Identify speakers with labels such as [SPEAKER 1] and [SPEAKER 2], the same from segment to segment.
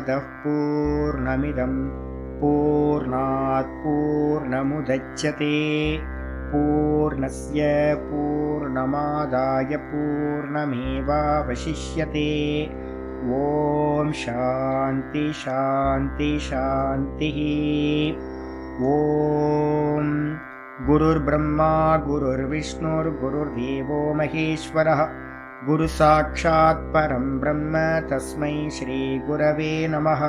[SPEAKER 1] पूर्णमदः पूर्णमिदं पूर्णात् पूर्णमुदच्यते पूर्णस्य पूर्णमादाय पूर्णमेवावशिष्यते। ॐ शान्ति शान्ति शान्तिः। ॐ गुरुर्ब्रह्मा गुरुर्विष्णुर्गुरुर्देवो महेश्वरः गुरुसाक्षात् परं ब्रह्म तस्मै श्रीगुरवे नमः।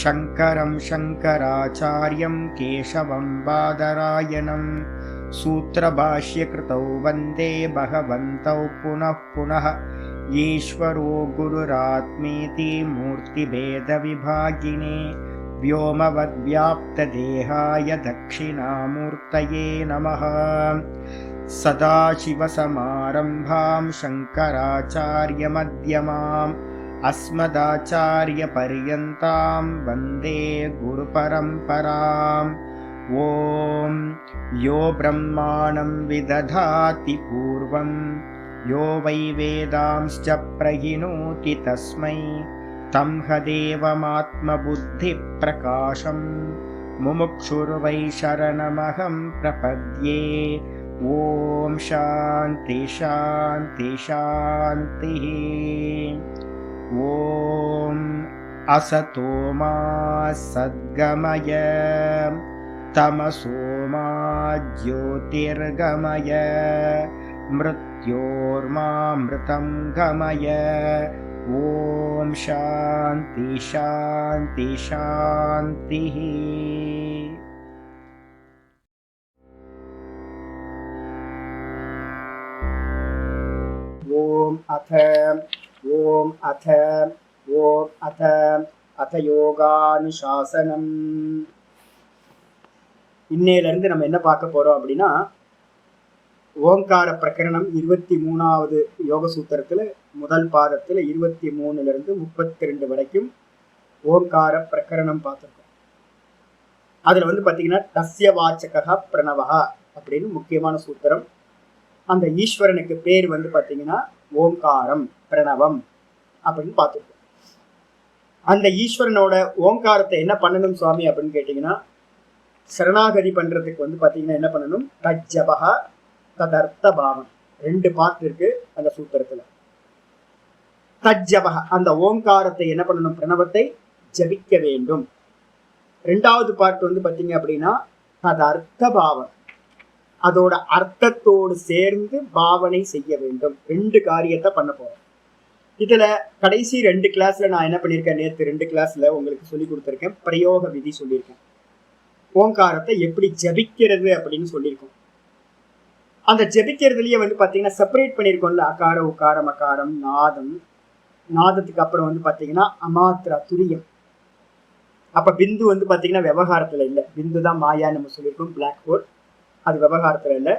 [SPEAKER 1] शङ्करं शङ्कराचार्यं केशवं बादरायणं सूत्रभाष्यकृतौ वन्दे भगवन्तौ पुनः पुनः। ईश्वरो गुरुरात्मेति मूर्तिभेदविभागिने व्योमवद्व्याप्तदेहाय दक्षिणामूर्तये नमः। सदाशिवसमारम्भां शङ्कराचार्यमध्यमाम् अस्मदाचार्यपर्यन्तां वन्दे गुरुपरम्पराम्। ॐ यो ब्रह्माणं विदधाति पूर्वं यो वै वेदांश्च प्रहिणोति तस्मै तं हदेवमात्मबुद्धिप्रकाशं मुमुक्षुर्वै शरणमहं प्रपद्ये। ॐ शान्ति शान्ति शान्तिः। ॐ असतो मा सद्गमय तमसो मा ज्योतिर्गमय मृत्योर्मामृतं गमय। ॐ शान्ति शान्ति शान्तिः।
[SPEAKER 2] ॐ अथ யோகானுசாசனம். இன்னையிலிருந்து நம்ம என்ன பார்க்க போறோம் அப்படின்னா, ஓங்கார பிரகரணம் 23வது யோக சூத்திரத்துல முதல் பாதத்துல 23 32 வரைக்கும் ஓங்கார பிரகரணம் பார்த்துருக்கோம். அதுல பாத்தீங்கன்னா தஸ்ய வாச்சகா பிரணவஹா அப்படின்னு முக்கியமான சூத்திரம். அந்த ஈஸ்வரனுக்கு பேர் பாத்தீங்கன்னா ஓங்காரம், பிரணவம் அப்படின்னு பார்த்துருக்கோம். அந்த ஈஸ்வரனோட ஓங்காரத்தை என்ன பண்ணணும் சுவாமி அப்படின்னு கேட்டீங்கன்னா, சரணாகதி பண்றதுக்கு பாத்தீங்கன்னா என்ன பண்ணணும், தஜ்ஜபஹா ததர்த்த பாவம். 2 பார்ட் இருக்கு அந்த சூத்திரத்துல. தஜ்ஜபஹா அந்த ஓங்காரத்தை என்ன பண்ணணும், பிரணவத்தை ஜபிக்க வேண்டும். 2வது பார்ட் பாத்தீங்க அப்படின்னா ததர்த்த பாவம், அதோட அர்த்தத்தோடு சேர்ந்து பாவனை செய்ய வேண்டும். 2 காரியத்தை பண்ண போறோம். இதுல கடைசி 2 கிளாஸ்ல நான் என்ன பண்ணிருக்கேன், நேற்று 2 கிளாஸ்ல உங்களுக்கு சொல்லி கொடுத்துருக்கேன். பிரயோக விதி சொல்லியிருக்கேன். ஓங்காரத்தை எப்படி ஜபிக்கிறது அப்படின்னு சொல்லியிருக்கோம். அந்த ஜபிக்கிறதுலயே பாத்தீங்கன்னா செப்பரேட் பண்ணியிருக்கோம்ல, அகார உக்கார மகாரம் நாதம். நாதத்துக்கு அப்புறம் பாத்தீங்கன்னா அமாத்ரா துரியம். அப்ப பிந்து பாத்தீங்கன்னா விவகாரத்துல இல்லை. பிந்து தான் மாயான்னு நம்ம சொல்லியிருக்கோம், பிளாக் ஹோல். அது விவகாரத்துல இல்லை.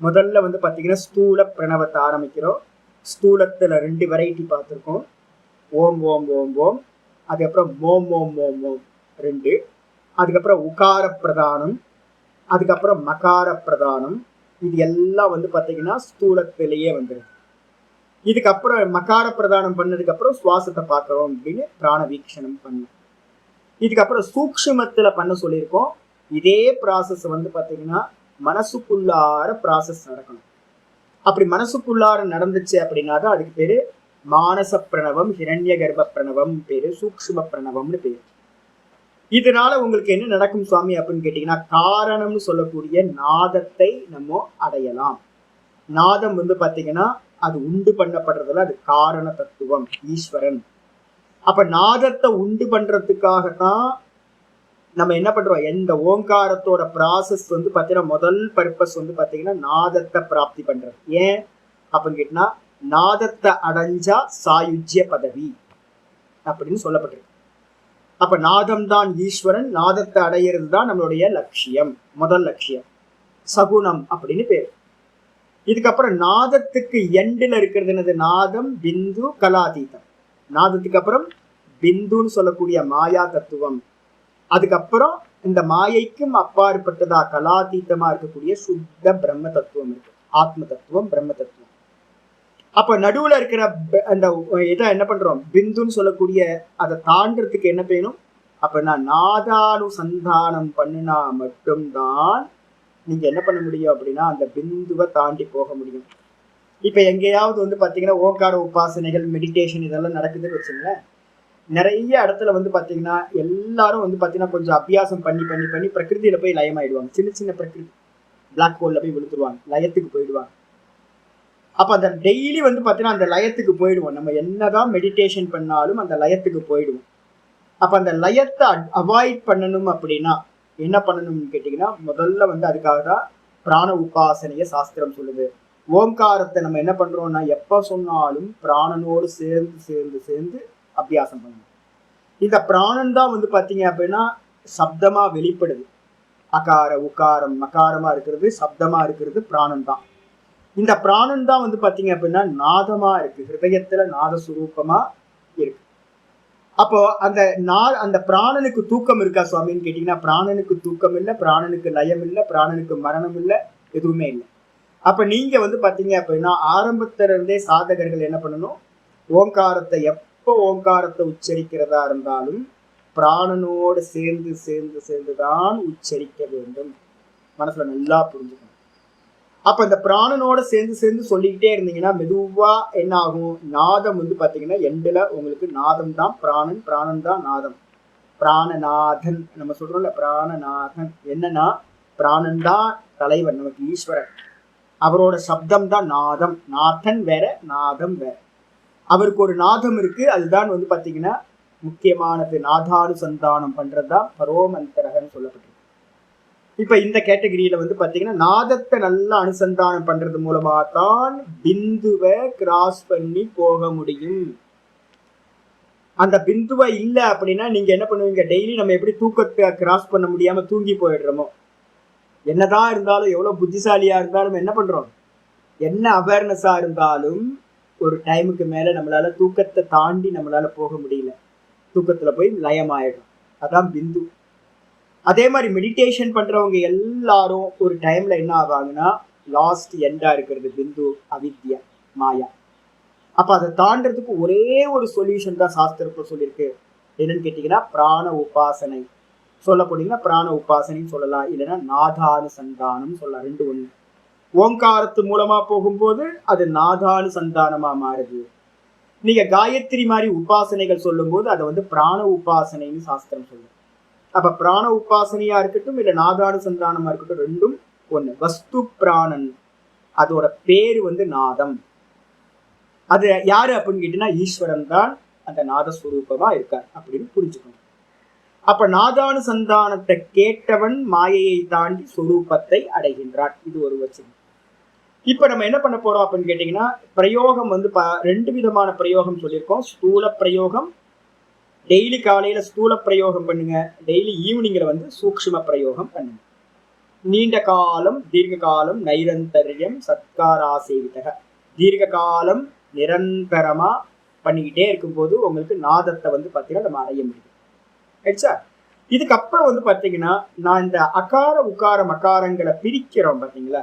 [SPEAKER 2] முதல்ல பாத்தீங்கன்னா ஸ்தூல பிரணவத்தை ஆரம்பிக்கிறோம். ஸ்தூலத்துல 2 வெரைட்டி பார்த்துருக்கோம், ஓம் ஓம் ஓம் ஓம். அதுக்கப்புறம் மோம் ஓம் ஓம் ஓம் 2. அதுக்கப்புறம் உகார பிரதானம், அதுக்கப்புறம் மகார பிரதானம். இது எல்லாம் பாத்தீங்கன்னா ஸ்தூலத்திலேயே வந்துருது. இதுக்கப்புறம் மகார பிரதானம் பண்ணதுக்கு அப்புறம் சுவாசத்தை பார்க்கிறோம் அப்படின்னு பிராண வீக்ஷணம் பண்ணோம். இதுக்கப்புறம் சூக்ஷ்மத்துல பண்ண சொல்லியிருக்கோம். இதே ப்ராசஸ் பாத்தீங்கன்னா மனசுக்குள்ளார ப்ராசஸ் நடக்கணும். அப்படி மனசுக்குள்ளார நடந்துச்சு அப்படின்னா தான் அதுக்கு பேரு மானச பிரணவம், ஹிரண்ய கர்ப்ப பிரணவம் பேரு, சூக்ஷ்ம பிரணவம்னு பேரு. இதனால உங்களுக்கு என்ன நடக்கும் சுவாமி அப்படின்னு கேட்டீங்கன்னா, காரணம்னு சொல்லக்கூடிய நாதத்தை நம்ம அடையலாம். நாதம் பாத்தீங்கன்னா அது உண்டு பண்ணப்படுறதுல அது காரண தத்துவம், ஈஸ்வரன். அப்ப நாதத்தை உண்டு பண்றதுக்காகத்தான் நம்ம என்ன பண்றோம், எந்த ஓங்காரத்தோட ப்ராசஸ் பாத்தீங்கன்னா முதல் பர்பஸ் பாத்தீங்கன்னா நாதத்தை பிராப்தி பண்றது. ஏன் அப்படின்னு கேட்டீங்கன்னா, நாதத்தை அடைஞ்சா சாயுஜ்ய பதவி அப்படின்னு சொல்லப்பட்டிருக்கு. அப்ப நாதம் தான் ஈஸ்வரன், நாதத்தை அடையிறது தான் நம்மளுடைய லட்சியம், முதல் லட்சியம். சகுனம் அப்படின்னு பேரு. இதுக்கப்புறம் நாதத்துக்கு எண்டில் இருக்கிறது என்னது, நாதம் பிந்து கலாதீதம். நாதத்துக்கு அப்புறம் பிந்துன்னு சொல்லக்கூடிய மாயா தத்துவம். அதுக்கப்புறம் இந்த மாயைக்கும் அப்பாற்பட்டதா கலாதீதமா இருக்கக்கூடிய சுத்த பிரம்ம தத்துவம் இருக்கு, ஆத்ம தத்துவம், பிரம்ம தத்துவம். அப்ப நடுவுல இருக்கிற அந்த இதை என்ன பண்றோம், பிந்துன்னு சொல்லக்கூடிய அதை தாண்டறதுக்கு என்ன செய்யணும் அப்படின்னா நாதானுசந்தானம் பண்ணினா மட்டும்தான் நீங்க என்ன பண்ண முடியும் அப்படின்னா அந்த பிந்துவை தாண்டி போக முடியும். இப்ப எங்கேயாவது வந்து பாத்தீங்கன்னா ஓங்கார உபாசனைகள் மெடிடேஷன் இதெல்லாம் நடக்குதுன்னு வச்சுங்களேன், நிறைய இடத்துல வந்து பாத்தீங்கன்னா எல்லாரும் வந்து பாத்தீங்கன்னா கொஞ்சம் அபியாசம் பண்ணி பண்ணி பண்ணி பிரகிருதியில போய் லயமாயிடுவாங்க. சின்ன சின்ன பிரகிருதி பிளாக் ஹோல்ல போய் விழுத்துருவாங்க, லயத்துக்கு போயிடுவாங்க. அப்ப அந்த டெய்லி வந்து பாத்தீங்கன்னா அந்த லயத்துக்கு போயிடுவோம். நம்ம என்னதான் மெடிடேஷன் பண்ணாலும் அந்த லயத்துக்கு போயிடுவோம். அப்ப அந்த லயத்தை அவாய்ட் பண்ணணும் அப்படின்னா என்ன பண்ணணும்னு கேட்டீங்கன்னா, முதல்ல வந்து அதுக்காக தான் பிராண உபாசனைய சாஸ்திரம் சொல்லுது. ஓங்காரத்தை நம்ம என்ன பண்றோம்னா எப்ப சொன்னாலும் பிராணனோடு சேர்ந்து சேர்ந்து சேர்ந்து அபியாசம் பண்ணணும். இந்த பிராணன் தான் வந்து பாத்தீங்க அப்படின்னா சப்தமா வெளிப்படுது. அகார உகாரம் மகாரமா இருக்கிறது, சப்தமா இருக்கிறது பிராணன் தான். இந்த பிராணன் தான் வந்து பாத்தீங்க அப்படின்னா நாதமா இருக்கு, ஹிருதயத்துல நாதஸ்வரூபமா இருக்கு. அப்போ அந்த பிராணனுக்கு தூக்கம் இருக்கா சுவாமின்னு கேட்டீங்கன்னா, பிராணனுக்கு தூக்கம் இல்லை, பிராணனுக்கு லயம் இல்லை, பிராணனுக்கு மரணம் இல்லை, எதுவுமே இல்லை. அப்ப நீங்க வந்து பாத்தீங்க அப்படின்னா ஆரம்பத்துல இருந்தே சாதகர்கள் என்ன பண்ணணும், ஓங்காரத்தை எப்போ ஓங்காரத்தை உச்சரிக்கிறதா இருந்தாலும் பிராணனோடு சேர்ந்து சேர்ந்து சேர்ந்துதான் உச்சரிக்க வேண்டும். மனசுல நல்லா புரிஞ்சுக்கணும். அப்ப இந்த பிராணனோட சேர்ந்து சேர்ந்து சொல்லிக்கிட்டே இருந்தீங்கன்னா மெதுவா என்ன ஆகும், நாதம் வந்து பாத்தீங்கன்னா எண்டுல உங்களுக்கு நாதம் தான் பிராணன், பிராணன் தான் நாதம். பிராணநாதன் நம்ம சொல்றோம்ல, பிராணநாதன் என்னன்னா பிராணன் தான் தலைவன், நமக்கு ஈஸ்வரன். அவரோட சப்தம் தான் நாதம். நாதன் வேற, நாதம் வேற. அவருக்கு ஒரு நாதம் இருக்கு, அதுதான் வந்து பாத்தீங்கன்னா முக்கியமானது. நாதானுசந்தானம் பண்றதுதான் பரோமந்தரகன்னு சொல்லப்பட்டிருக்கு. இப்ப இந்த கேட்டகரியில வந்து பாத்தீங்கன்னா நாதத்தை நல்லா அனுசந்தானம் பண்றது மூலமா தான் பிந்துவை கிராஸ் பண்ணி போக முடியும். அந்த பிந்துவை இல்லை அப்படின்னா நீங்க என்ன பண்ணுவீங்க, டெய்லி நம்ம எப்படி தூக்கத்தை கிராஸ் பண்ண முடியாம தூங்கி போயிடுறோமோ, என்னதான் இருந்தாலும் எவ்வளவு புத்திசாலியா இருந்தாலும் என்ன பண்றோம், என்ன அவேர்னஸா இருந்தாலும் ஒரு டைமுக்கு மேல நம்மளால தூக்கத்தை தாண்டி நம்மளால போக முடியல, தூக்கத்துல போய் லயமாயிடும். அதான் பிந்து. அதே மாதிரி மெடிடேஷன் பண்றவங்க எல்லாரும் ஒரு டைம்ல என்ன ஆவாங்கன்னா லாஸ்ட் எண்டா இருக்கிறது பிந்து, அவித்யா, மாயா. அப்ப அதை தாண்டறதுக்கு ஒரே ஒரு சொல்யூஷன் தான் சாஸ்திரத்துல சொல்லியிருக்கு. என்னன்னு கேட்டீங்கன்னா பிராண உபாசனை. சொல்ல போனீங்கன்னா பிராண உபாசனைன்னு சொல்லலாம், இல்லைன்னா நாதானுசந்தானம் சொல்லலாம். ரெண்டு ஒண்ணு. ஓங்காரத்து மூலமா போகும்போது அது நாதானுசந்தானமா மாறுது. நீங்க காயத்ரி மாதிரி உபாசனைகள் சொல்லும் போது அதை வந்து பிராண உபாசனைன்னு சாஸ்திரம் சொல்லும். அப்ப பிராண உபாசனையா இருக்கட்டும் இல்ல நாதானுசந்தானமா இருக்கட்டும், ரெண்டும் ஒண்ணு. வஸ்து பிராணன், அதோட பேரு வந்து நாதம். அது யாரு அப்படின்னு கேட்டீங்கன்னா ஈஸ்வரன் தான் அந்த நாதஸ்வரூபமா இருக்கார் அப்படின்னு புரிஞ்சுக்கணும். அப்ப நாதானுசந்தானத்தை கேட்டவன் மாயையை தாண்டி சொரூபத்தை அடைகின்றான். இது ஒரு வச்சனம். இப்ப நம்ம என்ன பண்ண போறோம் அப்படின்னு கேட்டீங்கன்னா, பிரயோகம் வந்து ரெண்டு விதமான பிரயோகம் சொல்லியிருக்கோம். ஸ்தூல பிரயோகம், டெய்லி காலையில ஸ்தூல பிரயோகம் பண்ணுங்க, டெய்லி ஈவினிங்ல வந்து சூக்ஷ்ம பிரயோகம் பண்ணுங்க. நீண்ட காலம் தீர்க்க காலம் நைரந்தரியம் சத்காராசேவிதக, தீர்க்க காலம் நிரந்தரமா பண்ணிக்கிட்டே இருக்கும்போது உங்களுக்கு நாதத்தை வந்து பாத்தீங்கன்னா நம்ம அடைய முடியும். ஆயிடுச்சா? இதுக்கப்புறம் வந்து பாத்தீங்கன்னா நான் இந்த அகார உகார மகாரங்களை பிரிக்கிறோம் பாத்தீங்களா.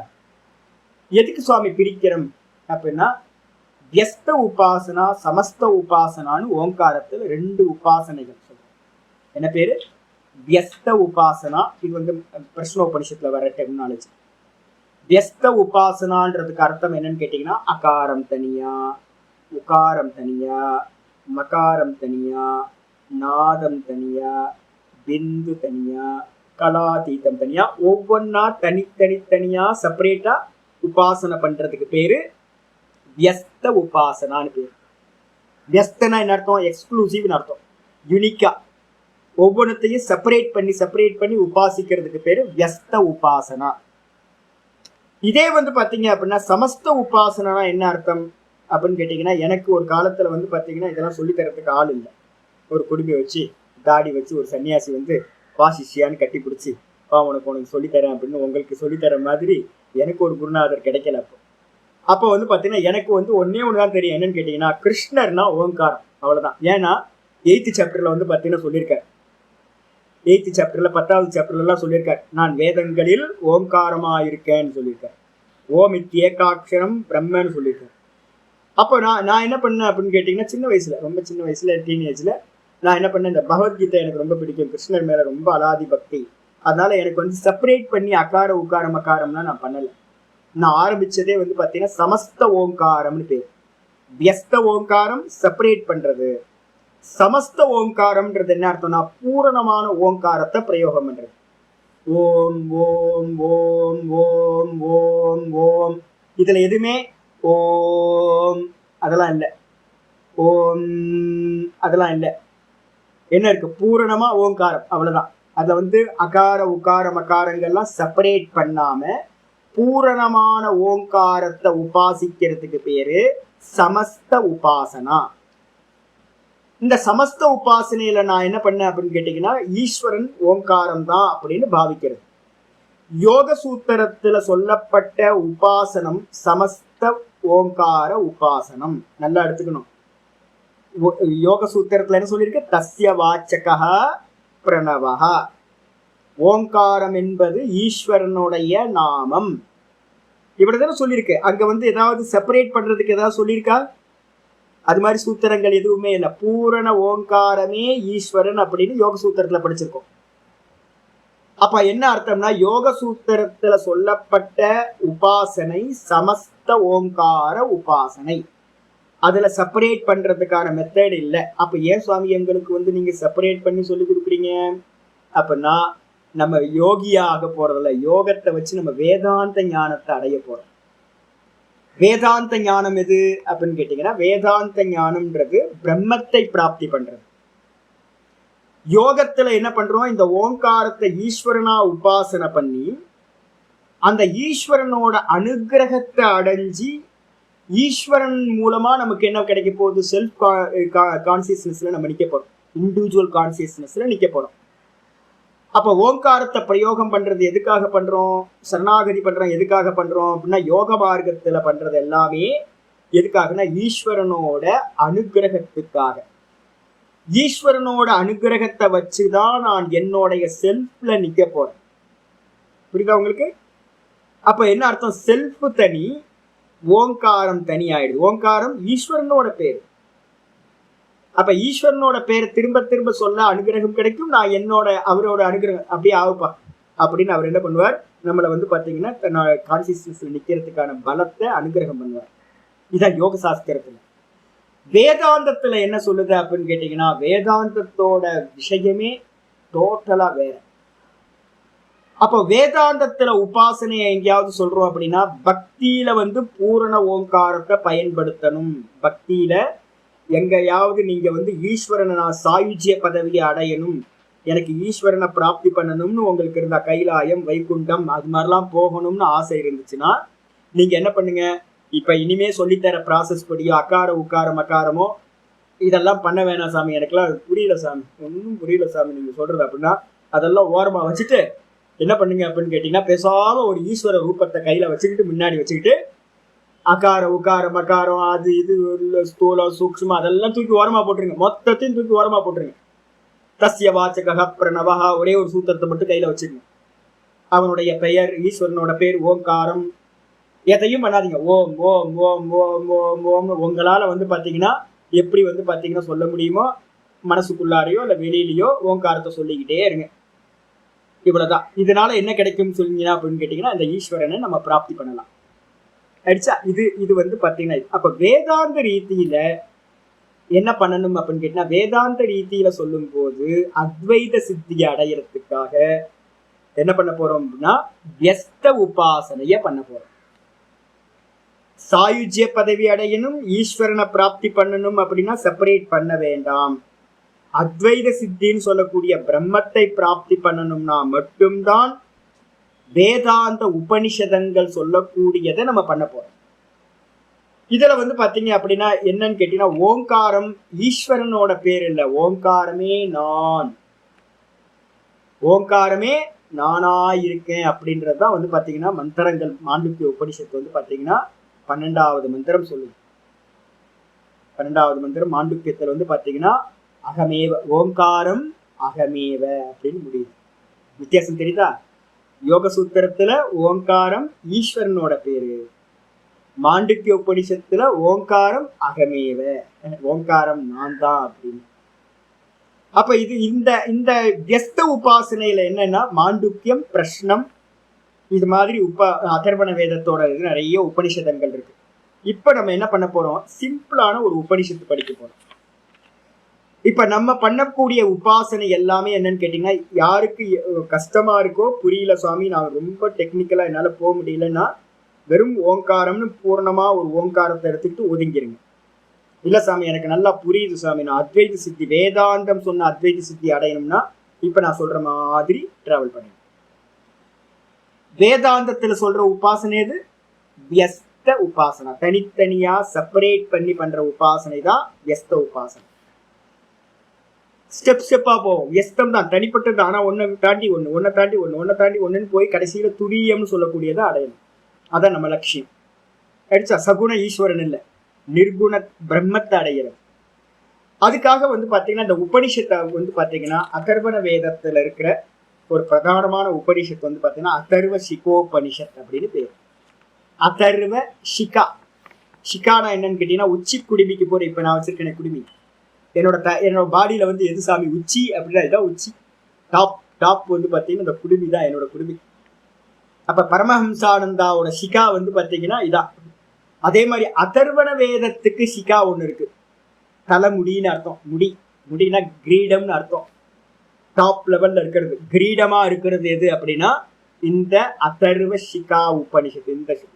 [SPEAKER 2] எதுக்கு சுவாமி பிரிக்கிறோம் அப்படின்னா, வியஸ்த உபாசனா சமஸ்த உபாசனான்னு ஓங்காரத்துல ரெண்டு உபாசனைகள் சொல்றோம். என்ன பேரு? வியஸ்த உபாசனா. இது வந்து பிரஷ்னோபனிஷத்துல வர டெர்மினாலஜி. வியஸ்த உபாசனான்றதுக்கு அர்த்தம் என்னன்னு கேட்டீங்கன்னா, அகாரம் தனியா, உகாரம் தனியா, மகாரம் தனியா, நாதம் தனியா, பிந்து தனியா, கலாதீதம் தனியா, ஒவ்வொன்னா தனித்தனியா செப்பரேட்டா உபாசனை பண்றதுக்கு பேரு வியஸ்த உபாசனான்னு பேரு. வியஸ்தனா என்ன அர்த்தம்? எக்ஸ்க்ளூசிவ்னு அர்த்தம். யூனிக்கா ஒவ்வொன்றத்தையும் செப்பரேட் பண்ணி உபாசிக்கிறதுக்கு பேரு வியஸ்த உபாசனா. இதே வந்து பாத்தீங்க அப்படின்னா சமஸ்த உபாசனா என்ன அர்த்தம் அப்படின்னு கேட்டீங்கன்னா, எனக்கு ஒரு காலத்துல வந்து பாத்தீங்கன்னா இதெல்லாம் சொல்லி தரத்துக்கு ஆள் இல்லை. ஒரு குடும்பி வச்சு தாடி வச்சு ஒரு சன்னியாசி வந்து வாசிஷியான்னு கட்டி பிடிச்சி உனக்கு சொல்லித்தரேன் அப்படின்னு உங்களுக்கு சொல்லித்தர மாதிரி எனக்கு ஒரு குருநாதர் கிடைக்கல. அப்போ வந்து பாத்தீங்கன்னா எனக்கு வந்து ஒன்னே ஒண்ணுதான் தெரியும். என்னன்னு கேட்டீங்கன்னா, கிருஷ்ணர்னா ஓங்காரம், அவ்வளவுதான். ஏன்னா 8th சாப்டர்ல வந்து பாத்தீங்கன்னா சொல்லியிருக்காரு. 8th சாப்டர்ல 10வது சாப்டர்ல எல்லாம் சொல்லியிருக்காரு, நான் வேதங்களில் ஓங்காரமா இருக்கேன்னு சொல்லியிருக்காரு. ஓம் இத்தியேகாட்சரம் பிரம்மன்னு சொல்லியிருக்காரு. அப்போ நான் என்ன பண்ணேன் அப்படின்னு கேட்டீங்கன்னா, சின்ன வயசுல, ரொம்ப சின்ன வயசுல, டீனேஜ்ல நான் என்ன பண்ணேன், இந்த பகவத்கீதை எனக்கு ரொம்ப பிடிக்கும், கிருஷ்ணர் மேல ரொம்ப அலாதி பக்தி. அதனால எனக்கு வந்து செப்பரேட் பண்ணி அகார உக்கார மகாரம்லாம் நான் பண்ணல. நான் ஆரம்பிச்சதே வந்து பாத்தீங்கன்னா சமஸ்த ஓங்காரம்னு பேர். வியஸ்த ஓங்காரம் செப்பரேட் பண்றது, சமஸ்த ஓங்காரம்ன்றது என்ன அர்த்தம்னா பூரணமான ஓங்காரத்தை பிரயோகம் பண்றது. ஓம் ஓம் ஓம் ஓம் ஓம் ஓம். இதுல எதுவுமே ஓம் அதெல்லாம் இல்லை, ஓம் அதெல்லாம் இல்லை. என்ன இருக்கு, பூரணமா ஓங்காரம், அவ்வளவுதான். அதுல வந்து அகார உகார மகாரங்கள்லாம் செப்பரேட் பண்ணாம பூரணமான ஓங்காரத்தை உபாசிக்கிறதுக்கு பேரு சமஸ்த உபாசனா. இந்த சமஸ்த உபாசனையில நான் என்ன பண்ணேன் அப்படின்னு கேட்டீங்கன்னா, ஈஸ்வரன் ஓங்காரம் தான் அப்படின்னு பாவிக்கிறது. யோக சூத்திரத்துல சொல்லப்பட்ட உபாசனம் சமஸ்த ஓங்கார உபாசனம். நல்லா எடுத்துக்கணும். யோக சூத்திரத்துல என்ன சொல்லியிருக்கு, தஸ்ய வாச்சகா பிரணவஹா. ஓங்காரம் என்பது ஈஸ்வரனுடைய நாமம். இவ்வளவுதானே சொல்லியிருக்கு. அங்க வந்து ஏதாவது செப்பரேட் பண்றதுக்கு ஏதாவது சொல்லியிருக்கா? அது மாதிரி சூத்திரங்கள் எதுவுமே இல்லை. பூரண ஓங்காரமே ஈஸ்வரன் அப்படின்னு யோக சூத்திரத்துல படிச்சிருக்கோம். அப்ப என்ன அர்த்தம்னா, யோக சூத்திரத்துல சொல்லப்பட்ட உபாசனை சமஸ்த ஓங்கார உபாசனை. அதுல செப்பரேட் பண்றதுக்கான மெத்தட் இல்லை. அப்ப ஏன் சுவாமி எங்களுக்கு வந்து நீங்க செப்பரேட் பண்ணி சொல்லி கொடுக்குறீங்க அப்படின்னா, நம்ம யோகியா ஆக போறதில்ல, யோகத்தை வச்சு நம்ம வேதாந்த ஞானத்தை அடைய போறோம். வேதாந்த ஞானம் எது அப்படின்னு கேட்டீங்கன்னா, வேதாந்த ஞானம்ன்றது பிரம்மத்தை பிராப்தி பண்றது. யோகத்துல என்ன பண்றோம், இந்த ஓங்காரத்தை ஈஸ்வரனா உபாசனை பண்ணி அந்த ஈஸ்வரனோட அனுகிரகத்தை அடைஞ்சி ஈஸ்வரன் மூலமா நமக்கு என்ன கிடைக்க போகுது, செல்ஃப் கான்சியஸ்னஸ்ல நம்ம நிக்க போறோம், இண்டிவிஜுவல் கான்சியஸ்னஸ்ல நிக்க போறோம். அப்ப ஓங்காரத்தை பிரயோகம் பண்றது எதுக்காக பண்றோம், சரணாகதி பண்றோம் எதுக்காக பண்றோம் அப்படின்னா, யோக மார்க்கத்துல பண்றது எல்லாமே எதுக்காகனா ஈஸ்வரனோட அனுகிரகத்துக்காக. ஈஸ்வரனோட அனுகிரகத்தை வச்சுதான் நான் என்னுடைய செல்ஃப்ல நிக்க போறேன். புரியுதா உங்களுக்கு? அப்ப என்ன அர்த்தம், செல்ஃப் தனி, ஓங்காரம் தனி ஆயிடுது. ஓங்காரம் ஈஸ்வரனோட பேர். அப்ப ஈஸ்வரனோட பேரை திரும்ப திரும்ப சொல்ல அனுகிரகம் கிடைக்கும். நான் என்னோட அவரோட அனுகிரகம் அப்படியே ஆகுப்பா அப்படின்னு அவர் என்ன பண்ணுவார், நம்மளை வந்து பாத்தீங்கன்னா கான்சியஸ்னஸ்ல நிக்கிறதுக்கான பலத்தை அனுகிரகம் பண்ணுவார். இதான் யோக சாஸ்திரத்துல. வேதாந்தத்துல என்ன சொல்லுது அப்படின்னு கேட்டீங்கன்னா, வேதாந்தத்தோட விஷயமே டோட்டலா வேற. அப்போ வேதாந்தத்துல உபாசனையை எங்கேயாவது சொல்றோம் அப்படின்னா, பக்தியில வந்து பூரண ஓங்காரத்தை பயன்படுத்தணும். பக்தியில எங்கேயாவது நீங்க வந்து ஈஸ்வரனை நான் சாயுஜ்ய பதவியை அடையணும், எனக்கு ஈஸ்வரனை பிராப்தி பண்ணணும்னு உங்களுக்கு இருந்தா, கைலாயம் வைகுண்டம் அது மாதிரிலாம் போகணும்னு ஆசை இருந்துச்சுன்னா, நீங்க என்ன பண்ணுங்க, இப்ப இனிமே சொல்லித்தர ப்ராசஸ் படியோ அகார உக்கார மகாரமோ இதெல்லாம் பண்ண வேணாம் சாமி, எனக்குலாம் புரியல சாமி, ஒன்றும் புரியல சாமி நீங்க சொல்றது அப்படின்னா, அதெல்லாம் ஓரமா வச்சுட்டு என்ன பண்ணுங்க அப்படின்னு கேட்டீங்கன்னா, பேசாம ஒரு ஈஸ்வர ரூபத்தை கையில வச்சுக்கிட்டு முன்னாடி வச்சுக்கிட்டு அகார உகார மகாரம் அது இது ஸ்தூலம் சூக்ஷ்மம் அதெல்லாம் தூக்கி ஓரமா போட்டுருங்க. மொத்தத்தையும் தூக்கி ஓரமா போட்டுருங்க. தஸ்ய வாச்சக பிரணவஹா ஒரே ஒரு சூத்திரத்தை மட்டும் கையில வச்சுக்கணும். அவனுடைய பெயர், ஈஸ்வரனோட பேர் ஓங்காரம், எதையும் பண்ணாதீங்க. ஓம் ஓம் ஓம் ஓம் ஓம் ஓம். உங்களால வந்து பாத்தீங்கன்னா எப்படி வந்து பாத்தீங்கன்னா சொல்ல முடியுமோ மனசுக்குள்ளாரையோ இல்ல வெளியிலயோ ஓங்காரத்தை சொல்லிக்கிட்டே இருங்க. இவ்வளவுதான். இதனால என்ன கிடைக்கும் சொல்லிங்க அப்படின்னு கேட்டீங்கன்னா, இந்த ஈஸ்வரனை நம்ம பிராப்தி பண்ணலாம். ஆயிடுச்சா? இது வந்து பாத்தீங்கன்னா, அப்ப வேதாந்த ரீதியில என்ன பண்ணணும் அப்படின்னு கேட்டீங்கன்னா, வேதாந்த ரீதியில சொல்லும் போது அத்வைத சித்தியை அடையறதுக்காக என்ன பண்ண போறோம் அப்படின்னா, வியஸ்த உபாசனைய பண்ண போறோம். சாயுஜ்ய பதவி அடையணும், ஈஸ்வரனை பிராப்தி பண்ணணும் அப்படின்னா செப்பரேட் பண்ண வேண்டாம். அத்வைத சித்தின்னு சொல்லக்கூடிய பிரம்மத்தை பிராப்தி பண்ணணும்னா மட்டும்தான் வேதாந்த உபனிஷதங்கள் சொல்லக்கூடியதை நம்ம பண்ண போறோம். இதுல வந்து பாத்தீங்க அப்படின்னா என்னன்னு கேட்டீங்கன்னா, ஓங்காரம் ஈஸ்வரனோட பேர் இல்லை, ஓங்காரமே நான், ஓங்காரமே நானா இருக்கேன் அப்படின்றதுதான் வந்து பாத்தீங்கன்னா மந்திரங்கள். மாண்டூக்கிய உபனிஷத்து வந்து பாத்தீங்கன்னா 12வது மந்திரம் சொல்லுது. 12வது மந்திரம் மாண்டூக்கியத்துல வந்து பாத்தீங்கன்னா அகமேவ, ஓங்காரம் அகமேவ அப்படின்னு முடியுது. வித்தியாசம் தெரியுதா? யோக சூத்திரத்துல ஓங்காரம் ஈஸ்வரனோட பேரு, மாண்டூக்கிய உபனிஷத்துல ஓங்காரம் அகமேவ, ஓங்காரம் நான் தான் அப்படின்னு. அப்ப இது இந்த இந்த வியஸ்த உபாசனையில என்னன்னா மாண்டூக்கியம், பிரஷ்னம், இது மாதிரி அதர்வண வேதத்தோட இது நிறைய உபனிஷதங்கள் இருக்கு. இப்ப நம்ம என்ன பண்ண போறோம், சிம்பிளான ஒரு உபனிஷத்து படிக்க போறோம். இப்ப நம்ம பண்ணக்கூடிய உபாசனை எல்லாமே என்னன்னு கேட்டீங்கன்னா, யாருக்கு கஷ்டமா இருக்கோ, புரியல சுவாமி நான் ரொம்ப டெக்னிக்கலா என்னால போக முடியலன்னா வெறும் ஓங்காரம்னு பூர்ணமா ஒரு ஓங்காரத்தை எடுத்துக்கிட்டு ஒதுங்கிருங்க. இல்ல சாமி எனக்கு நல்லா புரியுது சாமி, நான் அத்வைத சித்தி வேதாந்தம் சொன்ன அத்வைத சித்தி அடையணும்னா இப்ப நான் சொல்ற மாதிரி டிராவல் பண்ணுங்க. வேதாந்தத்துல சொல்ற உபாசனை எது? வியஸ்த உபாசனா, தனித்தனியா செப்பரேட் பண்ணி பண்ற உபாசனை தான் வியஸ்த உபாசனை. ஸ்டெப் ஸ்டெப்பா போவோம். வியஸ்தம் தான் தனிப்பட்டது, ஆனா ஒன்னை தாண்டி ஒண்ணு, ஒன்னை தாண்டி ஒண்ணு, ஒன்னை தாண்டி ஒண்ணுன்னு போய் கடைசியில துரியம்னு சொல்லக்கூடியதை அடையணும். அதான் நம்ம லட்சியம். அடிச்சா சகுண ஈஸ்வரன் இல்ல, நிர்குண பிரம்மத்தை அடையிறது. அதுக்காக பாத்தீங்கன்னா இந்த உபனிஷத்தை பாத்தீங்கன்னா அதர்வண வேதத்துல இருக்கிற ஒரு பிரதானமான உபனிஷத்து பாத்தீங்கன்னா அதர்வ சிகோபனிஷத் அப்படின்னு பேரு. அதர்வ சிகா. சிகானா என்னன்னு கேட்டீங்கன்னா உச்சி குடுமிக்கு போற. இப்ப நான் வச்சிருக்கேன் குடுமி, என்னோட பாடியில எது சாமி உச்சி அப்படின்னா இதான் உச்சி. டாப் டாப் பாத்தீங்கன்னா இந்த குடுமி தான் என்னோட குடுமி. அப்ப பரமஹம்சானந்தாவோட சிகா பாத்தீங்கன்னா இதான். அதே மாதிரி அதர்வண வேதத்துக்கு சிகா ஒண்ணு இருக்கு, தலைமுடின்னு அர்த்தம். முடினா கிரீடம்னு அர்த்தம். டாப் லெவல்ல இருக்கிறது, கிரீடமா இருக்கிறது எது அப்படின்னா இந்த அதர்வ சிகா உபனிஷத்து.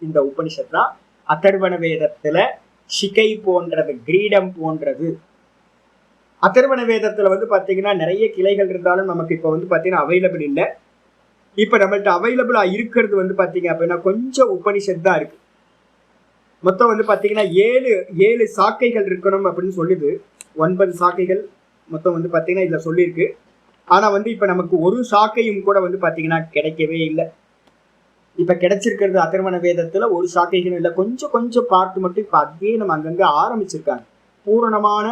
[SPEAKER 2] இந்த உபனிஷத் தான் அதர்வண வேதத்துல சிகை போன்றது, கிரீடம் போன்றது. அதர்வண வேதத்துல பாத்தீங்கன்னா நிறைய கிளைகள் இருந்தாலும் நமக்கு இப்ப பாத்தீங்கன்னா அவைலபிள் இல்லை. இப்ப நம்மள்ட்ட அவைலபிளா இருக்கிறது பாத்தீங்க அப்படின்னா கொஞ்சம் உபனிஷத் தான் இருக்கு. மொத்தம் பாத்தீங்கன்னா ஏழு சாக்கைகள் இருக்கணும் அப்படின்னு சொல்லுது. 9 சாக்கைகள் மொத்தம் பாத்தீங்கன்னா இதுல சொல்லியிருக்கு. ஆனா இப்ப நமக்கு ஒரு சாக்கையும் கூட பாத்தீங்கன்னா கிடைக்கவே இல்லை. இப்ப கிடைச்சிருக்கிறது அதர்வண வேதத்துல ஒரு சாக்கைகள் இல்லை, கொஞ்சம் கொஞ்சம் பார்த்து மட்டும் இப்ப அதே நம்ம அங்கங்க ஆரம்பிச்சிருக்காங்க. பூரணமான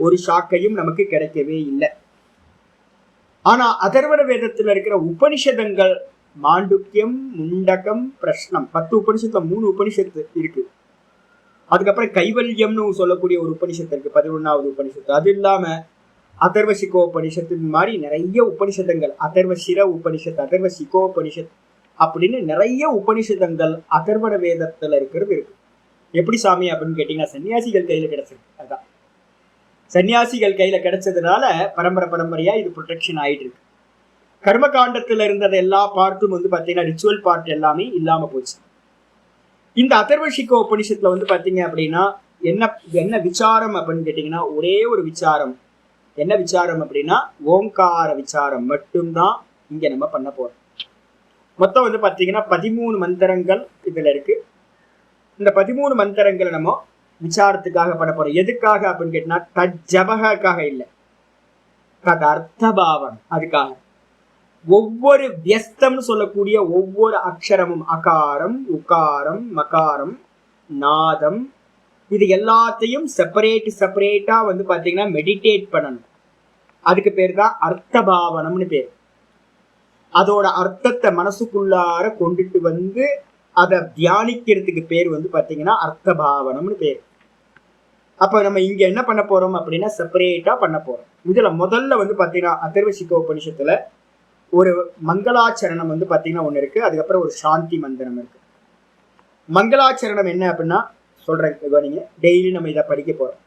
[SPEAKER 2] ஒரு சாக்கையும் நமக்கு கிடைக்கவே இல்லை. ஆனா அதர்வண வேதத்துல இருக்கிற உபனிஷதங்கள் மாண்டூக்கியம், முண்டகம், பிரஷ்னம், 10 உபனிஷத்துல 3 உபனிஷத்து இருக்கு. அதுக்கப்புறம் கைவல்யம்னு சொல்லக்கூடிய ஒரு உபனிஷத்து இருக்கு, 11வது உபனிஷத்து. அது இல்லாம அதர்வ சிகோபனிஷத்து மாதிரி நிறைய உபனிஷதங்கள், அதர்வ சிர உபனிஷத், அதர்வ சிகோபனிஷத் அப்படின்னு நிறைய உபனிஷதங்கள் அதர்வண வேதத்துல இருக்கிறது இருக்கு. எப்படி சாமி அப்படின்னு கேட்டீங்கன்னா சன்னியாசிகள் கையில கிடைச்சிருக்கு. அதான் சன்னியாசிகள் கையில கிடைச்சதுனால பரம்பரையா இது ப்ரொடெக்ஷன் ஆயிட்டு இருக்கு. கர்மகாண்டத்துல இருந்தது எல்லா பார்ட்டும் பாத்தீங்கன்னா ரிச்சுவல் பார்ட் எல்லாமே இல்லாம போச்சு. இந்த அதர்வ சிகோ உபனிஷத்துல பாத்தீங்க அப்படின்னா என்ன விசாரம் அப்படின்னு கேட்டீங்கன்னா ஒரே ஒரு விசாரம். என்ன விசாரம் அப்படின்னா ஓங்கார விசாரம் மட்டும்தான் இங்க நம்ம பண்ண போறோம். மொத்தம் பாத்தீங்கன்னா 13 மந்திரங்கள் இதுல இருக்கு. இந்த 13 மந்திரங்களை நம்ம விசாரத்துக்காக பண்ண போறோம். எதுக்காக அப்படின்னு கேட்டீங்கன்னா தஜ்ஜபகாக இல்லை, தத் அர்த்தபாவம். அதுக்காக ஒவ்வொரு வியஸ்தம்னு சொல்லக்கூடிய ஒவ்வொரு அக்ஷரமும், அகாரம், உகாரம், மகாரம், நாதம், இது எல்லாத்தையும் செப்பரேட்டா பாத்தீங்கன்னா மெடிடேட் பண்ணணும். அதுக்கு பேர் தான் அர்த்தபாவனம்னு பேர். அதோட அர்த்தத்தை மனசுக்குள்ளார கொண்டுட்டு அதை தியானிக்கிறதுக்கு பேர் பாத்தீங்கன்னா அர்த்தபாவனம்னு பேர். அப்ப நம்ம இங்க என்ன பண்ண போறோம் அப்படின்னா செப்பரேட்டா பண்ண போறோம். இதுல முதல்ல பாத்தீங்கன்னா அதர்வ சிகோ உபனிஷத்துல ஒரு மங்களாச்சரணம் பாத்தீங்கன்னா ஒண்ணு இருக்கு. அதுக்கப்புறம் ஒரு சாந்தி மந்திரம் இருக்கு. மங்களாச்சரணம் என்ன அப்படின்னா சொல்றேன், நீங்க டெய்லி நம்ம இதை படிக்க போறோம்.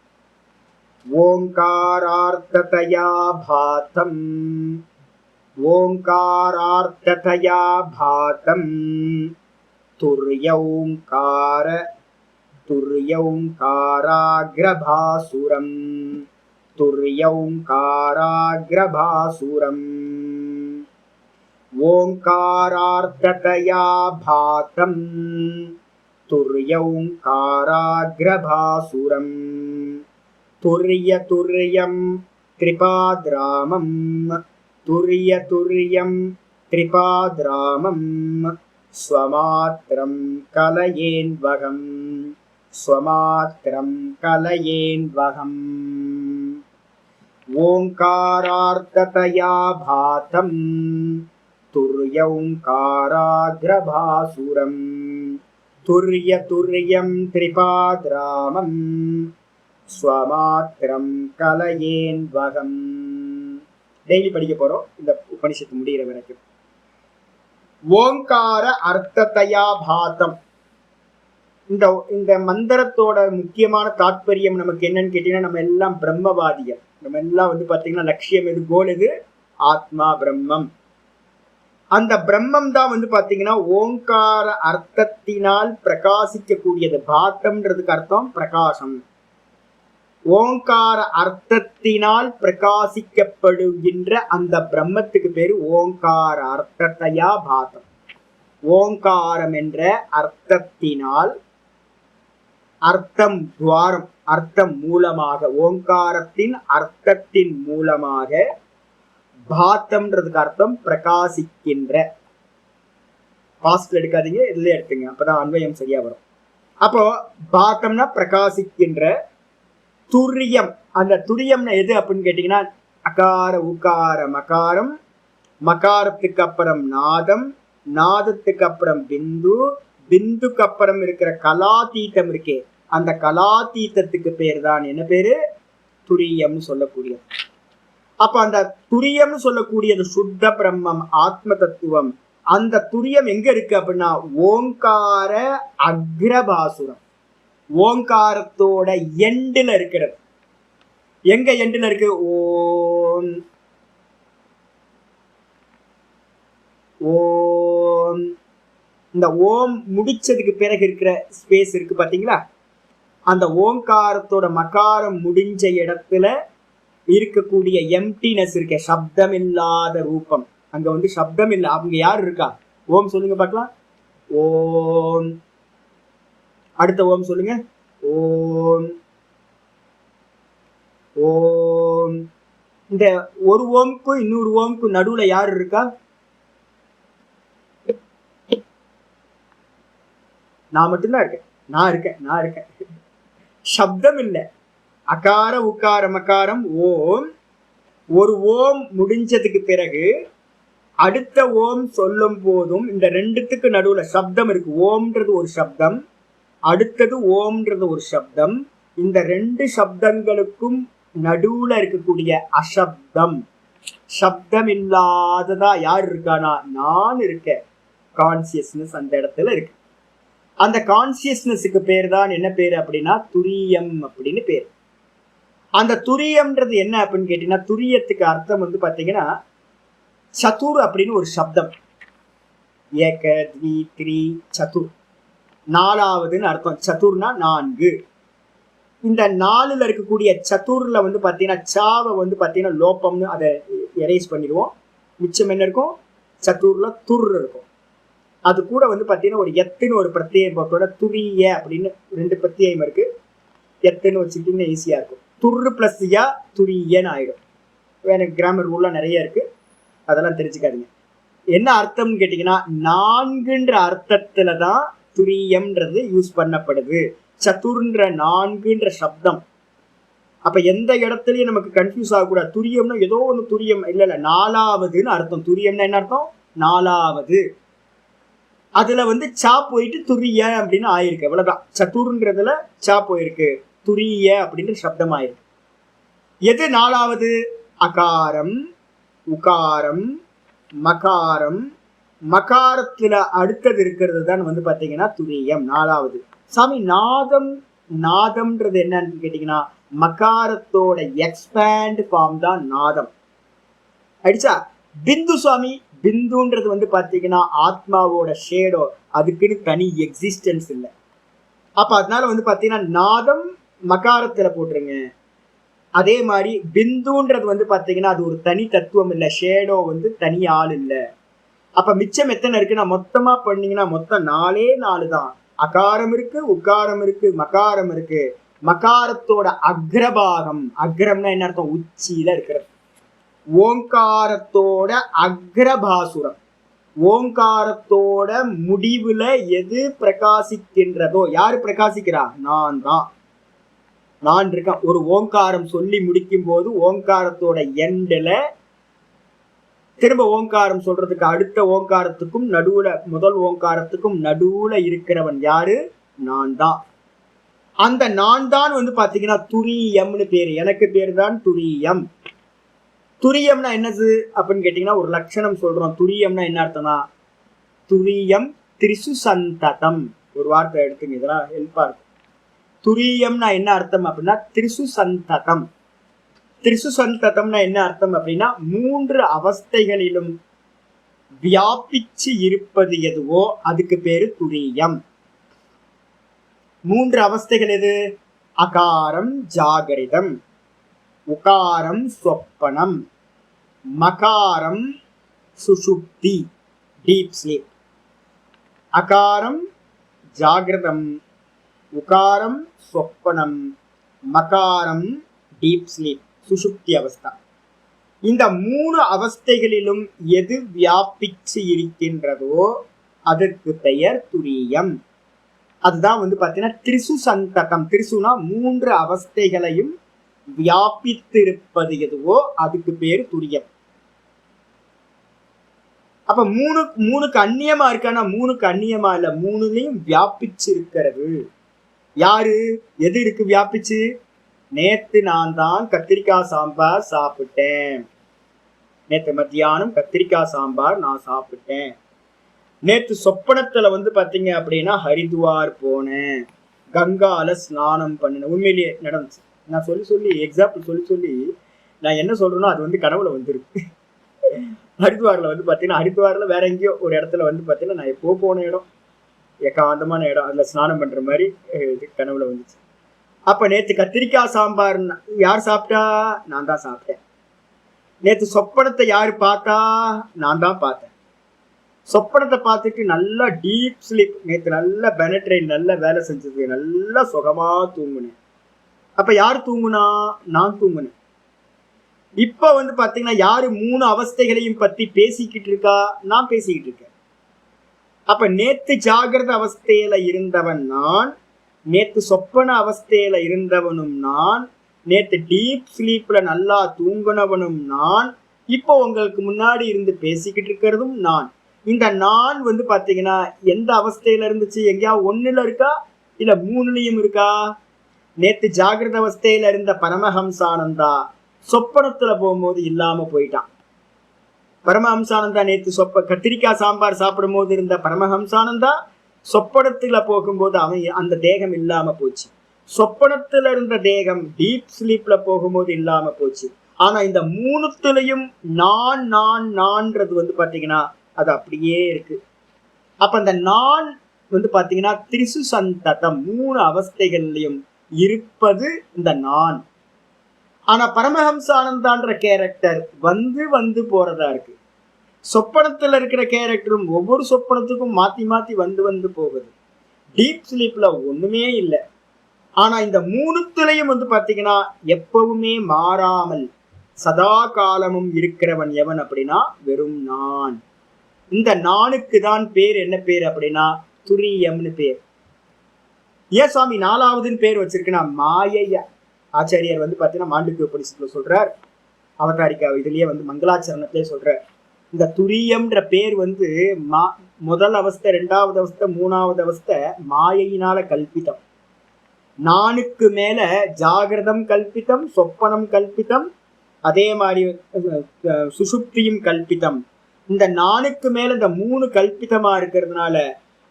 [SPEAKER 2] ஓங்காரார்த்ததயா பாதம், ஓங்காரார்த்ததயா பாதம், துர்யௌங்கார துர்யௌங்காராக்ரபாசுரம், துர்யௌங்காராக்ரபாசுரம். ஓங்காரார்த்ததயா பாதம் துர்யௌங்காராக்ரபாசுரம், துர்யம் த்ரிபாத்ராமம், துர்யம் த்ரிபாத்ராமம், ஸ்வமாத்ரம் கலயேன்வகம், ஸ்வமாத்ரம் கலயேன்வகம். ஓங்காரார்த்ததயா பாதம் துர்யௌங்காராக்ரபாசுரம், துரிய துரியம் திரிபாத்ராமம் ஸ்வமாத்திரம் கலயேன்வகம். டெய்லி படிக்க போறோம் இந்த உபனிஷத்து முடிகிற வரைக்கும். ஓங்கார அர்த்தத்தையா பாதம். இந்த மந்திரத்தோட முக்கியமான தாற்பயம் நமக்கு என்னன்னு கேட்டீங்கன்னா, நம்ம எல்லாம் பிரம்மவாதிகள். நம்ம எல்லாம் பாத்தீங்கன்னா லட்சியம் எது, கோல் எது? ஆத்மா பிரம்மம். அந்த பிரம்மம் தான் பாத்தீங்கன்னா ஓங்கார அர்த்தத்தினால் பிரகாசிக்க கூடியது. பாத்தம்ன்றதுக்கு அர்த்தம் பிரகாசம். ஓங்கார அர்த்தத்தினால் பிரகாசிக்கப்படுகின்ற அந்த பிரம்மத்துக்கு பேரு ஓங்கார அர்த்தத்தையா பாதம். ஓங்காரம் என்ற அர்த்தத்தினால், அர்த்தம் துவாரம், அர்த்தம் மூலமாக, ஓங்காரத்தின் அர்த்தத்தின் மூலமாக, பாத்தம்ன்றதுக்கு அர்த்தம் பிரகாசிக்கின்ற. பாஸ்ட்ல எடுக்காதீங்க, இதுல எடுத்துங்க, அப்பதான் அன்வயம் சரியா வரும். அப்போ பாத்தம்னா பிரகாசிக்கின்ற. துரியம், அந்த துரியம்னா எது அப்படின்னு கேட்டீங்கன்னா, அகார உகார மகாரம், மகாரத்துக்கு அப்புறம் நாதம், நாதத்துக்கு அப்புறம் பிந்து, பிந்துக்கு அப்புறம் இருக்கிற கலாதீதம் இருக்கே, அந்த கலாதீதத்துக்கு பேர் தான் என்ன பேரு? துரியம்னு சொல்லக்கூடியது. அப்ப அந்த துரியம்னு சொல்லக்கூடியது சுத்த பிரம்மம், ஆத்ம தத்துவம். அந்த துரியம் எங்க இருக்கு அப்படின்னா ஓங்கார அக்ரபாசுரம், ஓங்காரத்தோட எண்டுல இருக்கிறது. எங்க எண்டுல இருக்கு? ஓம் ஓம். இந்த ஓம் முடிச்சதுக்கு பிறகு இருக்கிற ஸ்பேஸ் இருக்கு பாத்தீங்களா? அந்த ஓங்காரத்தோட மகாரம் முடிஞ்ச இடத்துல இருக்கக்கூடிய எம்டினஸ் இருக்க, சப்தம் இல்லாத ரூபம். அங்க சப்தம் இல்லை. அவங்க யாரு இருக்கா? ஓம் சொல்லுங்க பார்க்கலாம். ஓம். அடுத்த ஓம் சொல்லுங்க. ஓம் ஓம். இந்த ஒரு ஓம்க்கும் இன்னொரு ஓம்க்கும் நடுவுல யாரு இருக்கா? நான் மட்டும்தான் இருக்கேன். நான் இருக்கேன். சப்தம் இல்லை. அகார உக்கார மகாரம் ஓம். ஒரு ஓம் முடிஞ்சதுக்கு பிறகு அடுத்த ஓம் சொல்லும் போதும் இந்த ரெண்டுத்துக்கு நடுவுல சப்தம் இருக்கு. ஓம்ன்றது ஒரு சப்தம், அடுத்தது ஓம்ன்றது ஒரு சப்தம். இந்த ரெண்டு சப்தங்களுக்கும் நடுவுல இருக்கக்கூடிய அசப்தம், சப்தம் இல்லாததா யார் இருக்கானா? நான் இருக்கேன். கான்சியஸ்னஸ் அந்த இடத்துல இருக்கு. அந்த கான்சியஸ்னஸுக்கு பேர் தான் என்ன பேரு அப்படின்னா துரியம் அப்படின்னு பேர். அந்த துரியம்ன்றது என்ன அப்படின்னு கேட்டீங்கன்னா, துரியத்துக்கு அர்த்தம் பாத்தீங்கன்னா சதுர் அப்படின்னு ஒரு சப்தம். ஏக த்வி த்ரி சதுர், நாலாவதுன்னு அர்த்தம். சதுர்னா நான்கு. இந்த நாலுல இருக்கக்கூடிய சதுர்ல பாத்தீங்கன்னா சாவை பாத்தீங்கன்னா லோபம்னு அதை எரேஸ் பண்ணிடுவோம். மிச்சம் என்ன இருக்கும்? சதுர்ல துர் இருக்கும். அது கூட பாத்தீங்கன்னா ஒரு எத்துன்னு ஒரு பிரத்யேகம் போட்டோட துரிய அப்படின்னு ரெண்டு பிரத்யேகம் இருக்கு. எத்துன்னு வச்சுக்கிட்டீங்கன்னா ஈஸியா இருக்கும். துரு பிளஸ் யா துரியன்னு ஆயிடும். எனக்கு கிராமர் ரூல்லாம் நிறைய இருக்கு, அதெல்லாம் தெரிஞ்சுக்காதீங்க. என்ன அர்த்தம்னு கேட்டீங்கன்னா, நான்குன்ற அர்த்தத்துலதான் துரியம்ன்றது யூஸ் பண்ணப்படுது. சதுர்ன்ற நான்குன்ற சப்தம். அப்ப எந்த இடத்துலயும் நமக்கு கன்ஃபியூஸ் ஆகக்கூடாது. துரியம்னா ஏதோ ஒண்ணு துரியம் இல்ல, நாலாவதுன்னு அர்த்தம். துரியம்னா என்ன அர்த்தம்? நாலாவது. அதுல சா போயிட்டு துரிய அப்படின்னு ஆயிருக்கு, அவ்வளவுதான். சதுர்ன்றதுல சா போயிருக்கு, துரிய அப்படின்னு சப்தம் ஆயிருக்கு. எது நாலாவது? அகாரம் உகாரம் மகாரம். மகாரத்துல அடுத்தது இருக்கிறது தான் பாத்தீங்கன்னா துரியம், நாலாவது. சாமி நாதம், நாதம்ன்றது என்னன்னு கேட்டீங்கன்னா மகாரத்தோட எக்ஸ்பேண்ட் ஃபார்ம் தான் நாதம். அடிச்சா பிந்து சுவாமி. பிந்துன்றது பாத்தீங்கன்னா ஆத்மாவோட ஷேடோ, அதுக்குன்னு தனி எக்ஸிஸ்டன்ஸ் இல்லை. அப்ப அதனால பாத்தீங்கன்னா நாதம் மகாரத்துல போட்டுருங்க. அதே மாதிரி பிந்துன்றது பாத்தீங்கன்னா அது ஒரு தனி தத்துவம் இல்லை, ஷேடோ தனி ஆள் இல்லை. அப்ப மிச்சம் எத்தனை இருக்குன்னா மொத்தமா பண்ணீங்கன்னா மொத்தம் 4 தான். அகாரம் இருக்கு, உக்காரம் இருக்கு, மகாரம் இருக்கு. மகாரத்தோட அக்ரபாகம், அக்ரம்னா என்ன அர்த்தம்? உச்சியில இருக்கிறது. ஓங்காரத்தோட அக்ரபாசுரம், ஓங்காரத்தோட முடிவுல எது பிரகாசிக்கின்றதோ, யாரு பிரகாசிக்கிறா? நான் தான். நான் இருக்கேன். ஒரு ஓங்காரம் சொல்லி முடிக்கும் போது ஓங்காரத்தோட எண்டுல திரும்ப ஓங்காரம் சொல்றதுக்கு அடுத்த ஓங்காரத்துக்கும் நடுவுல, முதல் ஓங்காரத்துக்கும் நடுவுல இருக்கிறவன் யாரு? நான் தான். அந்த நான் தான் வந்து பாத்தீங்கன்னா துரியம்னு பேரு. எனக்கு பேரு தான் துரியம். துரியம்னா என்னது அப்படின்னு கேட்டீங்கன்னா ஒரு லட்சணம் சொல்றோம். துரியம்னா என்ன அர்த்தம்னா, துரியம் திரிசு சந்ததம். ஒரு வார்த்தை எடுத்துங்க, இதெல்லாம் ஹெல்ப்பா இருக்கும். துரியம்னா என்ன அர்த்தம் அப்படின்னா திரிசு சந்ததம். திரிசு சந்ததம்னா என்ன அர்த்தம் அப்படின்னா 3 அவஸ்தைகளிலும் வியாபிச்சு இருப்பது எதுவோ அதுக்கு பேரு துரியம். 3 அவஸ்தைகள் எது? அகாரம் ஜாகரிதம், உகாரம் சொப்பனம், மகாரம் சுஷுப்தி டீப் ஸ்லீப். அகாரம் ஜாகிரதம், உகாரம் சொப்பனம், மகாரம் டீப் ஸ்லீப் சுஷுப்தி அவஸ்தா. இந்த 3 அவஸ்தைகளிலும் எது வியாபிச்சு இருக்கின்றதோ அதற்கு பெயர் துரியம். அதுதான் வந்து பாத்தீங்கன்னா திரிசு சந்தகம். திரிசுனா 3 அவஸ்தைகளையும் வியாபித்திருப்பது எதுவோ அதுக்கு பேரு துரியம். அப்ப மூணுக்கு அந்நியமா இருக்கானா? 3க்கு அந்நியமா இல்ல, 3லையும் வியாபிச்சு இருக்கிறது. யாரு? எது இருக்கு வியாபிச்சு? நேத்து நான் தான் கத்திரிக்காய் சாம்பார் சாப்பிட்டேன். நேத்து மத்தியானம் கத்திரிக்காய் சாம்பார் நான் சாப்பிட்டேன். நேத்து சொப்பனத்துல வந்து பாத்தீங்க அப்படின்னா ஹரித்வார் போனேன், கங்கால ஸ்நானம் பண்ணினேன். உண்மையிலேயே நடந்துச்சு. நான் சொல்லி எக்ஸாம்பிள் சொல்லி நான் என்ன சொல்றேனோ அது வந்து கனவுல வந்துருக்கு. ஹரித்வார்ல வந்து பாத்தீங்கன்னா, ஹரித்வார்ல வேற எங்கேயோ ஒரு இடத்துல வந்து பாத்தீங்கன்னா நான் எப்போ போன இடம், ஏகாந்தமான இடம், அதுல ஸ்நானம் பண்ற மாதிரி இது கனவுல வந்துச்சு. அப்ப நேத்து கத்திரிக்காய் சாம்பார் யார் சாப்பிட்டா? நான் தான் சாப்பிட்டேன். நேத்து சொப்பனத்தை யாரு பார்த்தா? நான் தான் பார்த்தேன். சொப்பனத்தை பார்த்துட்டு நல்லா டீப் ஸ்லீப். நேத்து நல்லா பெனட்ரைன் நல்லா வேலை செஞ்சது, நல்லா சுகமா தூங்குனேன். அப்ப யார் தூங்குனா? நான் தூங்குனேன். இப்ப வந்து பாத்தீங்கன்னா யாரு 3 அவஸ்தைகளையும் பத்தி பேசிக்கிட்டு இருக்கா? நான் பேசிக்கிட்டு இருக்கேன். அப்ப நேத்து ஜாகிரத அவஸ்தையில இருந்தவன் நான், நேத்து சொப்பன அவஸ்தையில இருந்தவனும் நான், நேத்து டீப் ஸ்லீப்ல நல்லா தூங்குனவனும் நான், இப்போ உங்களுக்கு முன்னாடி இருந்து பேசிக்கிட்டு இருக்கிறதும் நான். இந்த நான் வந்து பாத்தீங்கன்னா எந்த அவஸ்தையில இருந்துச்சு? எங்கேயாவது 1ல இருக்கா இல்ல 3லையும் இருக்கா? நேத்து ஜாகிரத அவஸ்தையில இருந்த பரமஹம்சானந்தா சொப்பனத்துல போகும்போது இல்லாம போயிட்டான். பரமஹம்சானந்தா நேத்து கத்திரிக்காய் சாம்பார் சாப்பிடும் போது இருந்த பரமஹம்சானந்தா சொப்பனத்துல போகும்போது அவன் அந்த தேகம் இல்லாம போச்சு. சொப்பனத்துல இருந்த தேகம் டீப் ஸ்லீப்ல போகும்போது இல்லாம போச்சு. ஆனா இந்த 3த்துலயும் நான்ன்றது வந்து பாத்தீங்கன்னா அது அப்படியே இருக்கு. அப்ப அந்த நான் வந்து பாத்தீங்கன்னா திரிசு சந்ததம், 3 அவஸ்தைகள்லயும் இருப்பது இந்த நான். ஆனா பரமஹம்சானந்தான்ற கேரக்டர் வந்து போறதா இருக்கு. சொப்பனத்துல இருக்கிற கேரக்டரும் ஒவ்வொரு சொப்பனத்துக்கும் மாத்தி வந்து போகுது. டீப் ஸ்லீப்ல ஒண்ணுமே இல்லை. ஆனா இந்த 3த்துலயும் வந்து பாத்தீங்கன்னா எப்பவுமே மாறாமல் சதா காலமும் இருக்கிறவன் எவன் அப்படின்னா வெறும் நான். இந்த நானுக்கு தான் பேர் என்ன பேர் அப்படின்னா துரியம்னு பேர். ஏன் சுவாமி 4வதுன்னு பேர் வச்சிருக்குன்னா மாயைய. ஆச்சாரியர் வந்து பாத்தீங்கன்னா மாண்டூக்கிய உபநிஷத்துல சொல்றார், அவதாரிக்கா இதுலயே வந்து மங்களாச்சரணத்திலே சொல்றார். இந்த துரியம்ன்ற பேர் வந்து முதல் அவஸ்தை, 2வது அவஸ்தை, 3வது அவஸ்தை மாயையினால கல்பிதம். நானுக்கு மேல ஜாகிரதம் கல்பிதம், சொப்பனம் கல்பிதம், அதே மாதிரி சுசுப்தியும் கல்பிதம். இந்த நானுக்கு மேல இந்த 3 கல்பிதமா இருக்கிறதுனால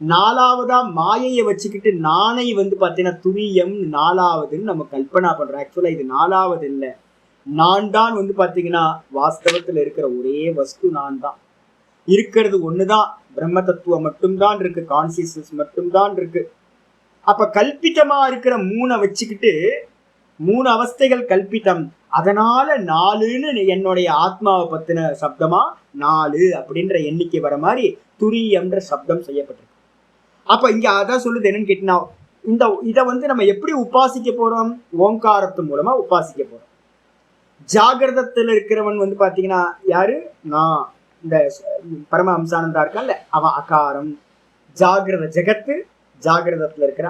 [SPEAKER 2] 4வதா மாயையை வச்சுக்கிட்டு நானை வந்து பாத்தீங்கன்னா துரியம் 4வதுன்னு நம்ம கல்பனா பண்றோம். ஆக்சுவலா இது 4வது இல்லை. நான் தான் வந்து பாத்தீங்கன்னா வாஸ்தவத்துல இருக்கிற ஒரே வஸ்து நான் தான். இருக்கிறது ஒண்ணுதான், பிரம்ம தத்துவம் மட்டும்தான் இருக்கு, கான்சியஸ்னஸ் மட்டும்தான் இருக்கு. அப்ப கல்பிதமா இருக்கிற 3 வச்சுக்கிட்டு 3 அவஸ்தைகள் கல்பிதம், அதனால 4ன்னு என்னுடைய ஆத்மாவை பத்தின சப்தமா 4 அப்படின்ற எண்ணிக்கை வர மாதிரி துரியம்ன்ற சப்தம் செய்யப்பட்டிருக்கு. அப்ப இங்க அதான் சொல்லுது என்னன்னு கேட்டீங்கன்னா, இதை வந்து நம்ம எப்படி உபாசிக்க போறோம்? ஓங்காரத்து மூலமா உபாசிக்க போறோம். ஜாகிரதத்துல இருக்கிறவன் வந்து பாத்தீங்கன்னா யாரு? நான். இந்த பரமஹம்சானந்தா இருக்கான்ல அவன் அகாரம். ஜாகிரத ஜெகத்து, ஜாகிரதத்துல இருக்கிற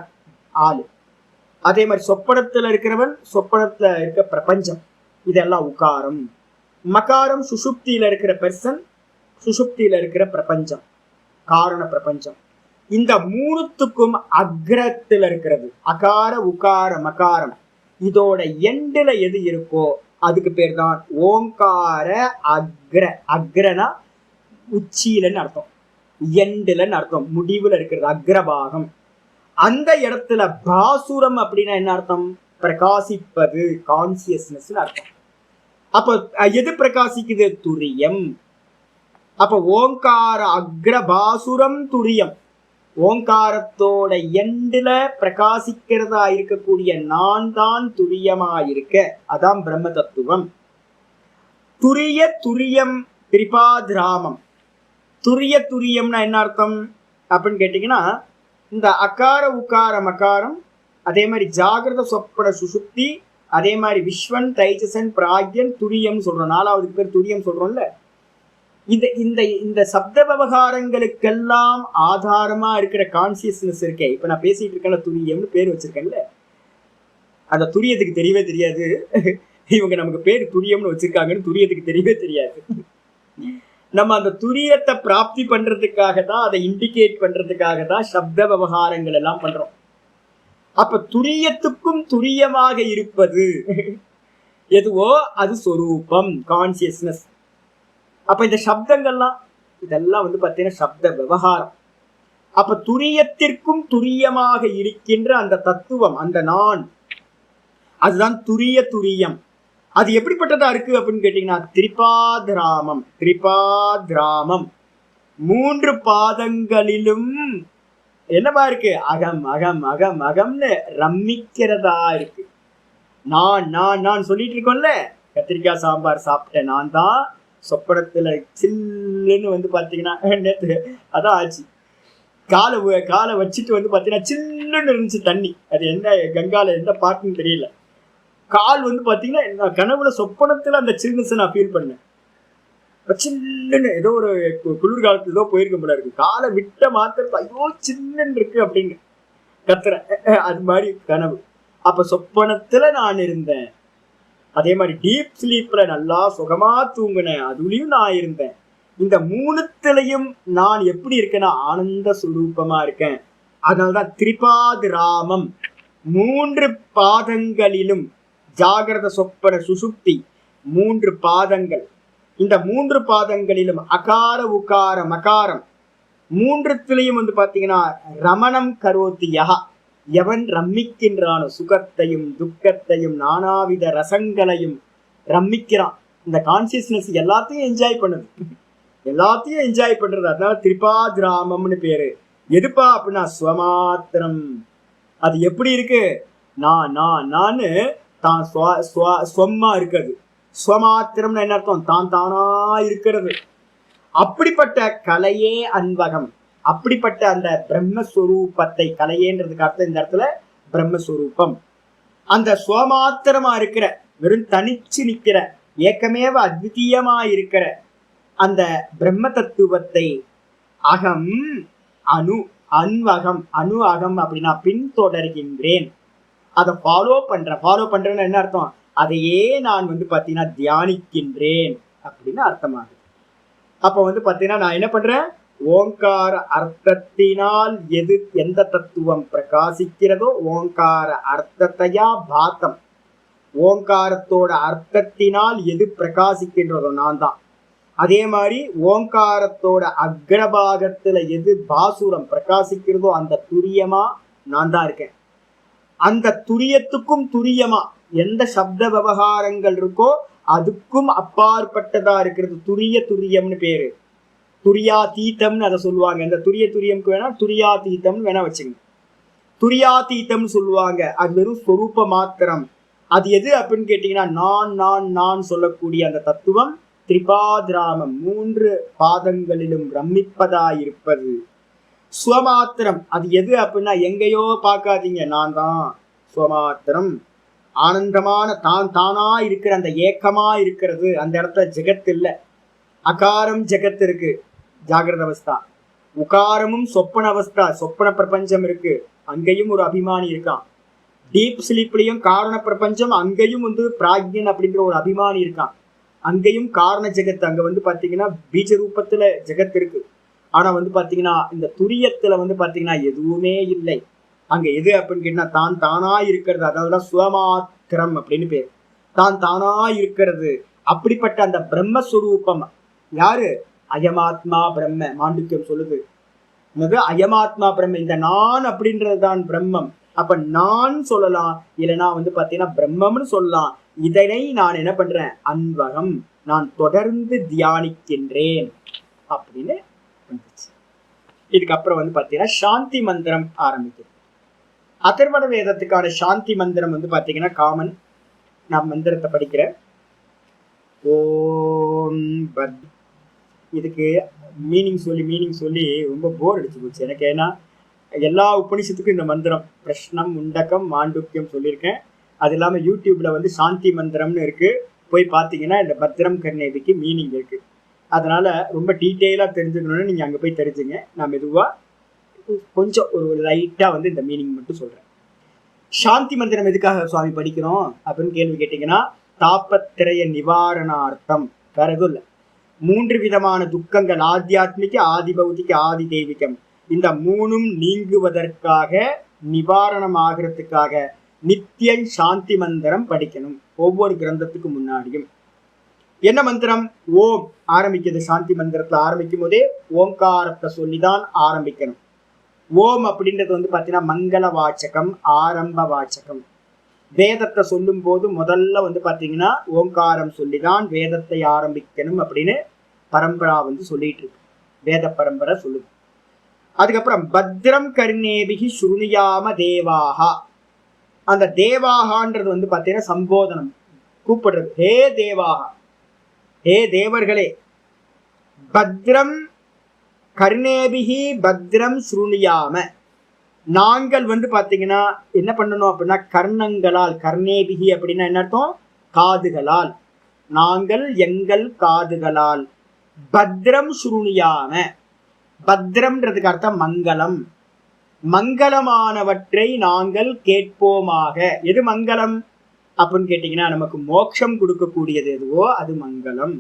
[SPEAKER 2] ஆளு. அதே மாதிரி சொப்பனத்துல இருக்கிறவன், சொப்பனத்துல இருக்க பிரபஞ்சம், இதெல்லாம் உகாரம். மகாரம் சுஷுப்தியில இருக்கிற பெர்சன், சுஷுப்தியில இருக்கிற பிரபஞ்சம், காரண பிரபஞ்சம். இந்த மூணுத்துக்கும் அக்ரத்துல இருக்கிறது அகார உகார மகாரம். இதோட எண்டுல எது இருக்கோ அதுக்கு பேர் தான் ஓங்கார அக்ர. அக்ரனா உச்சியிலன்னு அர்த்தம், எண்டுலன்னு அர்த்தம், முடிவுல இருக்கிறது அக்ரபாகம். அந்த இடத்துல பாசுரம் அப்படின்னா என்ன அர்த்தம்? பிரகாசிப்பது, கான்சியஸ்னஸ் அர்த்தம். அப்ப எது பிரகாசிக்குது? துரியம். அப்ப ஓங்கார அக்ரபாசுரம் துரியம். ஓங்காரத்தோட எண்டுல பிரகாசிக்கிறதா இருக்கக்கூடிய நான் தான் துரியமா இருக்க, அதான் பிரம்ம தத்துவம். துரிய துரியம் திரிபாதிராமம். துரிய துரியம்னா என்ன அர்த்தம் அப்படின்னு கேட்டீங்கன்னா, இந்த அகார உகார மகாரம், அதே மாதிரி ஜாகிரத சொப்பன சுசுப்தி, அதே மாதிரி விஸ்வன் தைஜசன் பிராக்யன் துரியம் சொல்றோம். நாலாவது பேர் துரியம் சொல்றோம்ல. இந்த இந்த இந்த சப்த விவகாரங்களுக்கெல்லாம் ஆதாரமா இருக்கிற கான்சியஸ்னஸ் இருக்கே. இப்ப நான் பேசிட்டு இருக்கேன்ல, துரியம்னு பேர் வச்சிருக்கேன்ல, அந்த துரியத்துக்கு தெரியவே தெரியாது. இவங்க நமக்கு பேர் துரியம்னு வச்சிருக்காங்கன்னு துரியத்துக்கு தெரியவே தெரியாது. நம்ம அந்த துரியத்தை பிராப்தி பண்றதுக்காக தான், அதை இண்டிகேட் பண்றதுக்காக தான் சப்த விவகாரங்கள் எல்லாம் பண்றோம். அப்ப துரியத்துக்கும் துரியமாக இருப்பது எதுவோ அது சொரூபம், கான்சியஸ்னஸ். அப்ப இந்த சப்தங்கள்லாம் இதெல்லாம் பாத்தீங்கன்னா சப்த விவகாரம். அப்ப துரியத்திற்கும் துரியமாக இருக்கின்ற அந்த தத்துவம், அந்த நான், அதுதான் துரிய துரியம். அது எப்படிப்பட்டதா இருக்கு அப்படின்னு கேட்டீங்கன்னா, திரிபாதிராமம். திரிபாதிராமம், 3 பாதங்களிலும் என்னவா இருக்கு? அகம் அகம் அகம் அகம்னு ரம்மிக்கிறதா இருக்கு. நான் நான் நான் சொல்லிட்டு இருக்கோம்ல, கத்திரிக்காய் சாம்பார் சாப்பிட்டேன் நான் தான். சொப்பனத்துல சில்லுன்னு பாத்தீங்கன்னா நேற்று அதான் ஆச்சு. காலை வச்சுட்டு பாத்தீங்கன்னா சில்லுன்னு இருந்துச்சு தண்ணி. அது என்ன கங்கால எந்த பாட்டுன்னு தெரியல. கால் பாத்தீங்கன்னா கனவுல சொப்பனத்துல அந்த சில்னஸ் நான் ஃபீல் பண்ணேன். சில்லுன்னு ஏதோ ஒரு குளிர்காலத்துல ஏதோ போயிருக்க போல இருக்கு. காலை விட்ட மாத்திரத்துல ஐயோ சில்லுன்னு இருக்கு அப்படின்னு கத்துறேன். அது மாதிரி கனவு. அப்ப சொப்பனத்துல நான் இருந்தேன். அதே மாதிரி டீப் ஸ்லீப்ல நல்லா சுகமா தூங்கினேன், அதுலயும் நான் இருந்தேன். இந்த 3த்துலயும் நான் எப்படி இருக்கேன்னா ஆனந்த சுரூபமா இருக்கேன். அதனால்தான் திரிபாதிராமம். 3 பாதங்களிலும், ஜாகிரத சொப்பன சுசுப்தி 3 பாதங்கள். இந்த 3 பாதங்களிலும் அகார உகார மகாரம் 3த்துலயும் பாத்தீங்கன்னா ரமணம் கரோத்தி யஹ, எவன் ரம்மிக்கின்றானோ, சுகத்தையும் துக்கத்தையும் நானாவித ரசங்களையும் ரம்மிக்கிறான். இந்த கான்சியஸ்னஸ் எல்லாத்தையும் என்ஜாய் பண்ணுது, எல்லாத்தையும் என்ஜாய் பண்றது. அதனால திரிபாதிராமம்னு பேரு. எதுப்பா அப்படின்னா ஸ்வமாத்திரம். அது எப்படி இருக்கு? நானு தான் ஸ்வமா இருக்கிறது. ஸ்வமாத்திரம்னு என்ன அர்த்தம்? தான் தானா இருக்கிறது. அப்படிப்பட்ட கலையே அன்பகம். அப்படிப்பட்ட அந்த பிரம்மஸ்வரூபத்தை, கலையேன்றதுக்கு அர்த்தம் இந்த இடத்துல பிரம்மஸ்வரூபம். அந்த ஸ்வமாத்திரமா இருக்கிற, வெறும் தனிச்சு நிக்கிற, ஏக்கமேவ அத்விதீயமா இருக்கிற அந்த பிரம்ம தத்துவத்தை அகம் அணு அன்வகம், அணு அகம் அப்படின்னா பின்தொடர்கின்றேன். அதை ஃபாலோ பண்றேன்னு என்ன அர்த்தம்? அதையே நான் பாத்தீங்கன்னா தியானிக்கின்றேன் அப்படின்னு அர்த்தமாகுது. அப்ப பாத்தீங்கன்னா நான் என்ன பண்றேன்? ஓங்கார அர்த்தத்தினால் எந்த தத்துவம் பிரகாசிக்கிறதோ, ஓங்கார அர்த்தத்தையா பாத்தம், ஓங்காரத்தோட அர்த்தத்தினால் எது பிரகாசிக்கின்றதோ நான் தான். அதே மாதிரி ஓங்காரத்தோட அக்ரபாகத்துல எது பாசுரம் பிரகாசிக்கிறதோ அந்த துரியமா நான் தான் இருக்கேன். அந்த துரியத்துக்கும் துரியமா எந்த சப்த விவகாரங்கள் இருக்கோ அதுக்கும் அப்பாற்பட்டதா இருக்கிறது துரிய துரியம்னு பேரு. துரியாதீத்தம்னு அதை சொல்லுவாங்க. இந்த துரிய துரியம்க்கு வேணா துரியாதீத்தம்னு வேணா வச்சுங்க. துரியாதீத்தம்னு சொல்லுவாங்க. அது வெறும் சொரூப மாத்திரம். அது எது அப்படின்னு கேட்டீங்கன்னா நான் நான் நான் சொல்லக்கூடிய அந்த தத்துவம் திரிபாதிராமம், 3 பாதங்களிலும் ரம்மிப்பதாயிருப்பது. ஸ்வமாத்திரம் அது எது அப்படின்னா எங்கேயோ பார்க்காதீங்க, நான் தான் ஸ்வமாத்திரம். ஆனந்தமான தான் தானா இருக்கிற அந்த ஏக்கமா இருக்கிறது. அந்த இடத்துல ஜெகத் இல்லை. அகாரம் ஜெகத் இருக்கு, ஜாகிரத அவஸ்தா. உகாரமும் சொப்பன அவஸ்தா, சொப்பன பிரபஞ்சம் இருக்கு, அங்கேயும் ஒரு அபிமானி இருக்கான். டீப் ஸ்லீப்லயும் காரண பிரபஞ்சம், அங்கேயும் பிராக்யன் அப்படின்ற ஒரு அபிமானி இருக்கான். அங்கேயும் காரண ஜெகத், அங்க வந்து பாத்தீங்கன்னா பீஜ ரூபத்துல ஜெகத் இருக்கு. ஆனா வந்து பாத்தீங்கன்னா இந்த துரியத்துல வந்து பாத்தீங்கன்னா எதுவுமே இல்லை. அங்க எது அப்படின்னு கேட்டா தான் தானா இருக்கிறது, அதாவதுதான் சுவமாத்திரம் அப்படின்னு பேர். தான் தானா இருக்கிறது. அப்படிப்பட்ட அந்த பிரம்மஸ்வரூபம் யாரு? அயமாத்மா பிரம்ம. மாண்டூக்கியம் சொல்லுது என்னது? அயமாத்மா பிரம்ம. இந்த நான் அப்படின்றதுதான் பிரம்மம். அப்ப நான் சொல்லலாம், இல்லைன்னா வந்து பாத்தீங்கன்னா பிரம்மம்னு சொல்லலாம். இதனை நான் என்ன பண்றேன்? அன்பகம், நான் தொடர்ந்து தியானிக்கின்றேன் அப்படின்னு வந்துச்சு. இதுக்கப்புறம் வந்து பாத்தீங்கன்னா சாந்தி மந்திரம் ஆரம்பிக்குது. அதர்வண வேதத்துக்கான சாந்தி மந்திரம் வந்து பாத்தீங்கன்னா காமன். நான் மந்திரத்தை படிக்கிறேன். ஓம் பத். இதுக்கு மீனிங் சொல்லி ரொம்ப போர் அடிச்சு போச்சு எனக்கு. ஏன்னா எல்லா உபனிஷத்துக்கும் இந்த மந்திரம் பிரஷ்னம், முண்டக்கம், மாண்டூக்கியம் சொல்லியிருக்கேன். அது இல்லாமல் யூடியூப்ல வந்து சாந்தி மந்திரம்னு இருக்கு, போய் பார்த்தீங்கன்னா இந்த பத்ரம் கர்ணேபிக்கு மீனிங் இருக்கு. அதனால ரொம்ப டீட்டெயிலாக தெரிஞ்சுக்கணும்னு நீங்கள் அங்கே போய் தெரிஞ்சுங்க. நான் மெதுவாக கொஞ்சம் ஒரு லைட்டாக வந்து இந்த மீனிங் மட்டும் சொல்கிறேன். சாந்தி மந்திரம் எதுக்காக சுவாமி படிக்கிறோம் அப்படின்னு கேள்வி கேட்டிங்கன்னா, தாபத்திரய நிவாரணார்த்தம், வேற எதுவும் இல்லை. 3 விதமான துக்கங்கள், ஆத்தியாத்மிக, ஆதி பௌதிக, ஆதி தெய்வீகம், இந்த 3ம் நீங்குவதற்காக, நிவாரணம் ஆகிறதுக்காக நித்தியம் சாந்தி மந்திரம் படிக்கணும் ஒவ்வொரு கிரந்தத்துக்கு முன்னாடியும். என்ன மந்திரம்? ஓம் ஆரம்பிக்கிறது. சாந்தி மந்திரத்துல ஆரம்பிக்கும் போதே ஓங்காரத்தை சொல்லிதான் ஆரம்பிக்கணும். ஓம் அப்படின்றது வந்து பாத்தீங்கன்னா மங்கள வாச்சகம், ஆரம்ப வாச்சகம். வேதத்தை சொல்லும் போது முதல்ல வந்து பாத்தீங்கன்னா ஓங்காரம் சொல்லிதான் வேதத்தை ஆரம்பிக்கணும் அப்படின்னு பரம்பரா வந்து சொல்லிட்டு இருக்கு, வேத பரம்பரை சொல்லுது. அதுக்கப்புறம் பத்ரம் கர்ணேபிகி சுருணியாம தேவாகா. அந்த தேவாகான்றது வந்து பாத்தீங்கன்னா சம்போதனம், கூப்பிடுறது. ஹே தேவாகா, ஹே தேவர்களே. பத்ரம் கர்ணேபிகி பத்ரம் சுருணியாம. நாங்கள் வந்து பாத்தீங்கன்னா என்ன பண்ணணும் அப்படின்னா கர்ணங்களால், கர்ணேபிகி அப்படின்னா என்ன அர்த்தம்? காதுகளால். நாங்கள் எங்கள் காதுகளால் பத்ரம் சுருணியாம. பத்ரம்ன்றதுக்கு அர்த்தம் மங்களம். மங்களமானவற்றை நாங்கள் கேட்போமாக. எது மங்களம் அப்படின்னு கேட்டீங்கன்னா, நமக்கு மோட்சம் கொடுக்கக்கூடியது எதுவோ அது மங்களம்.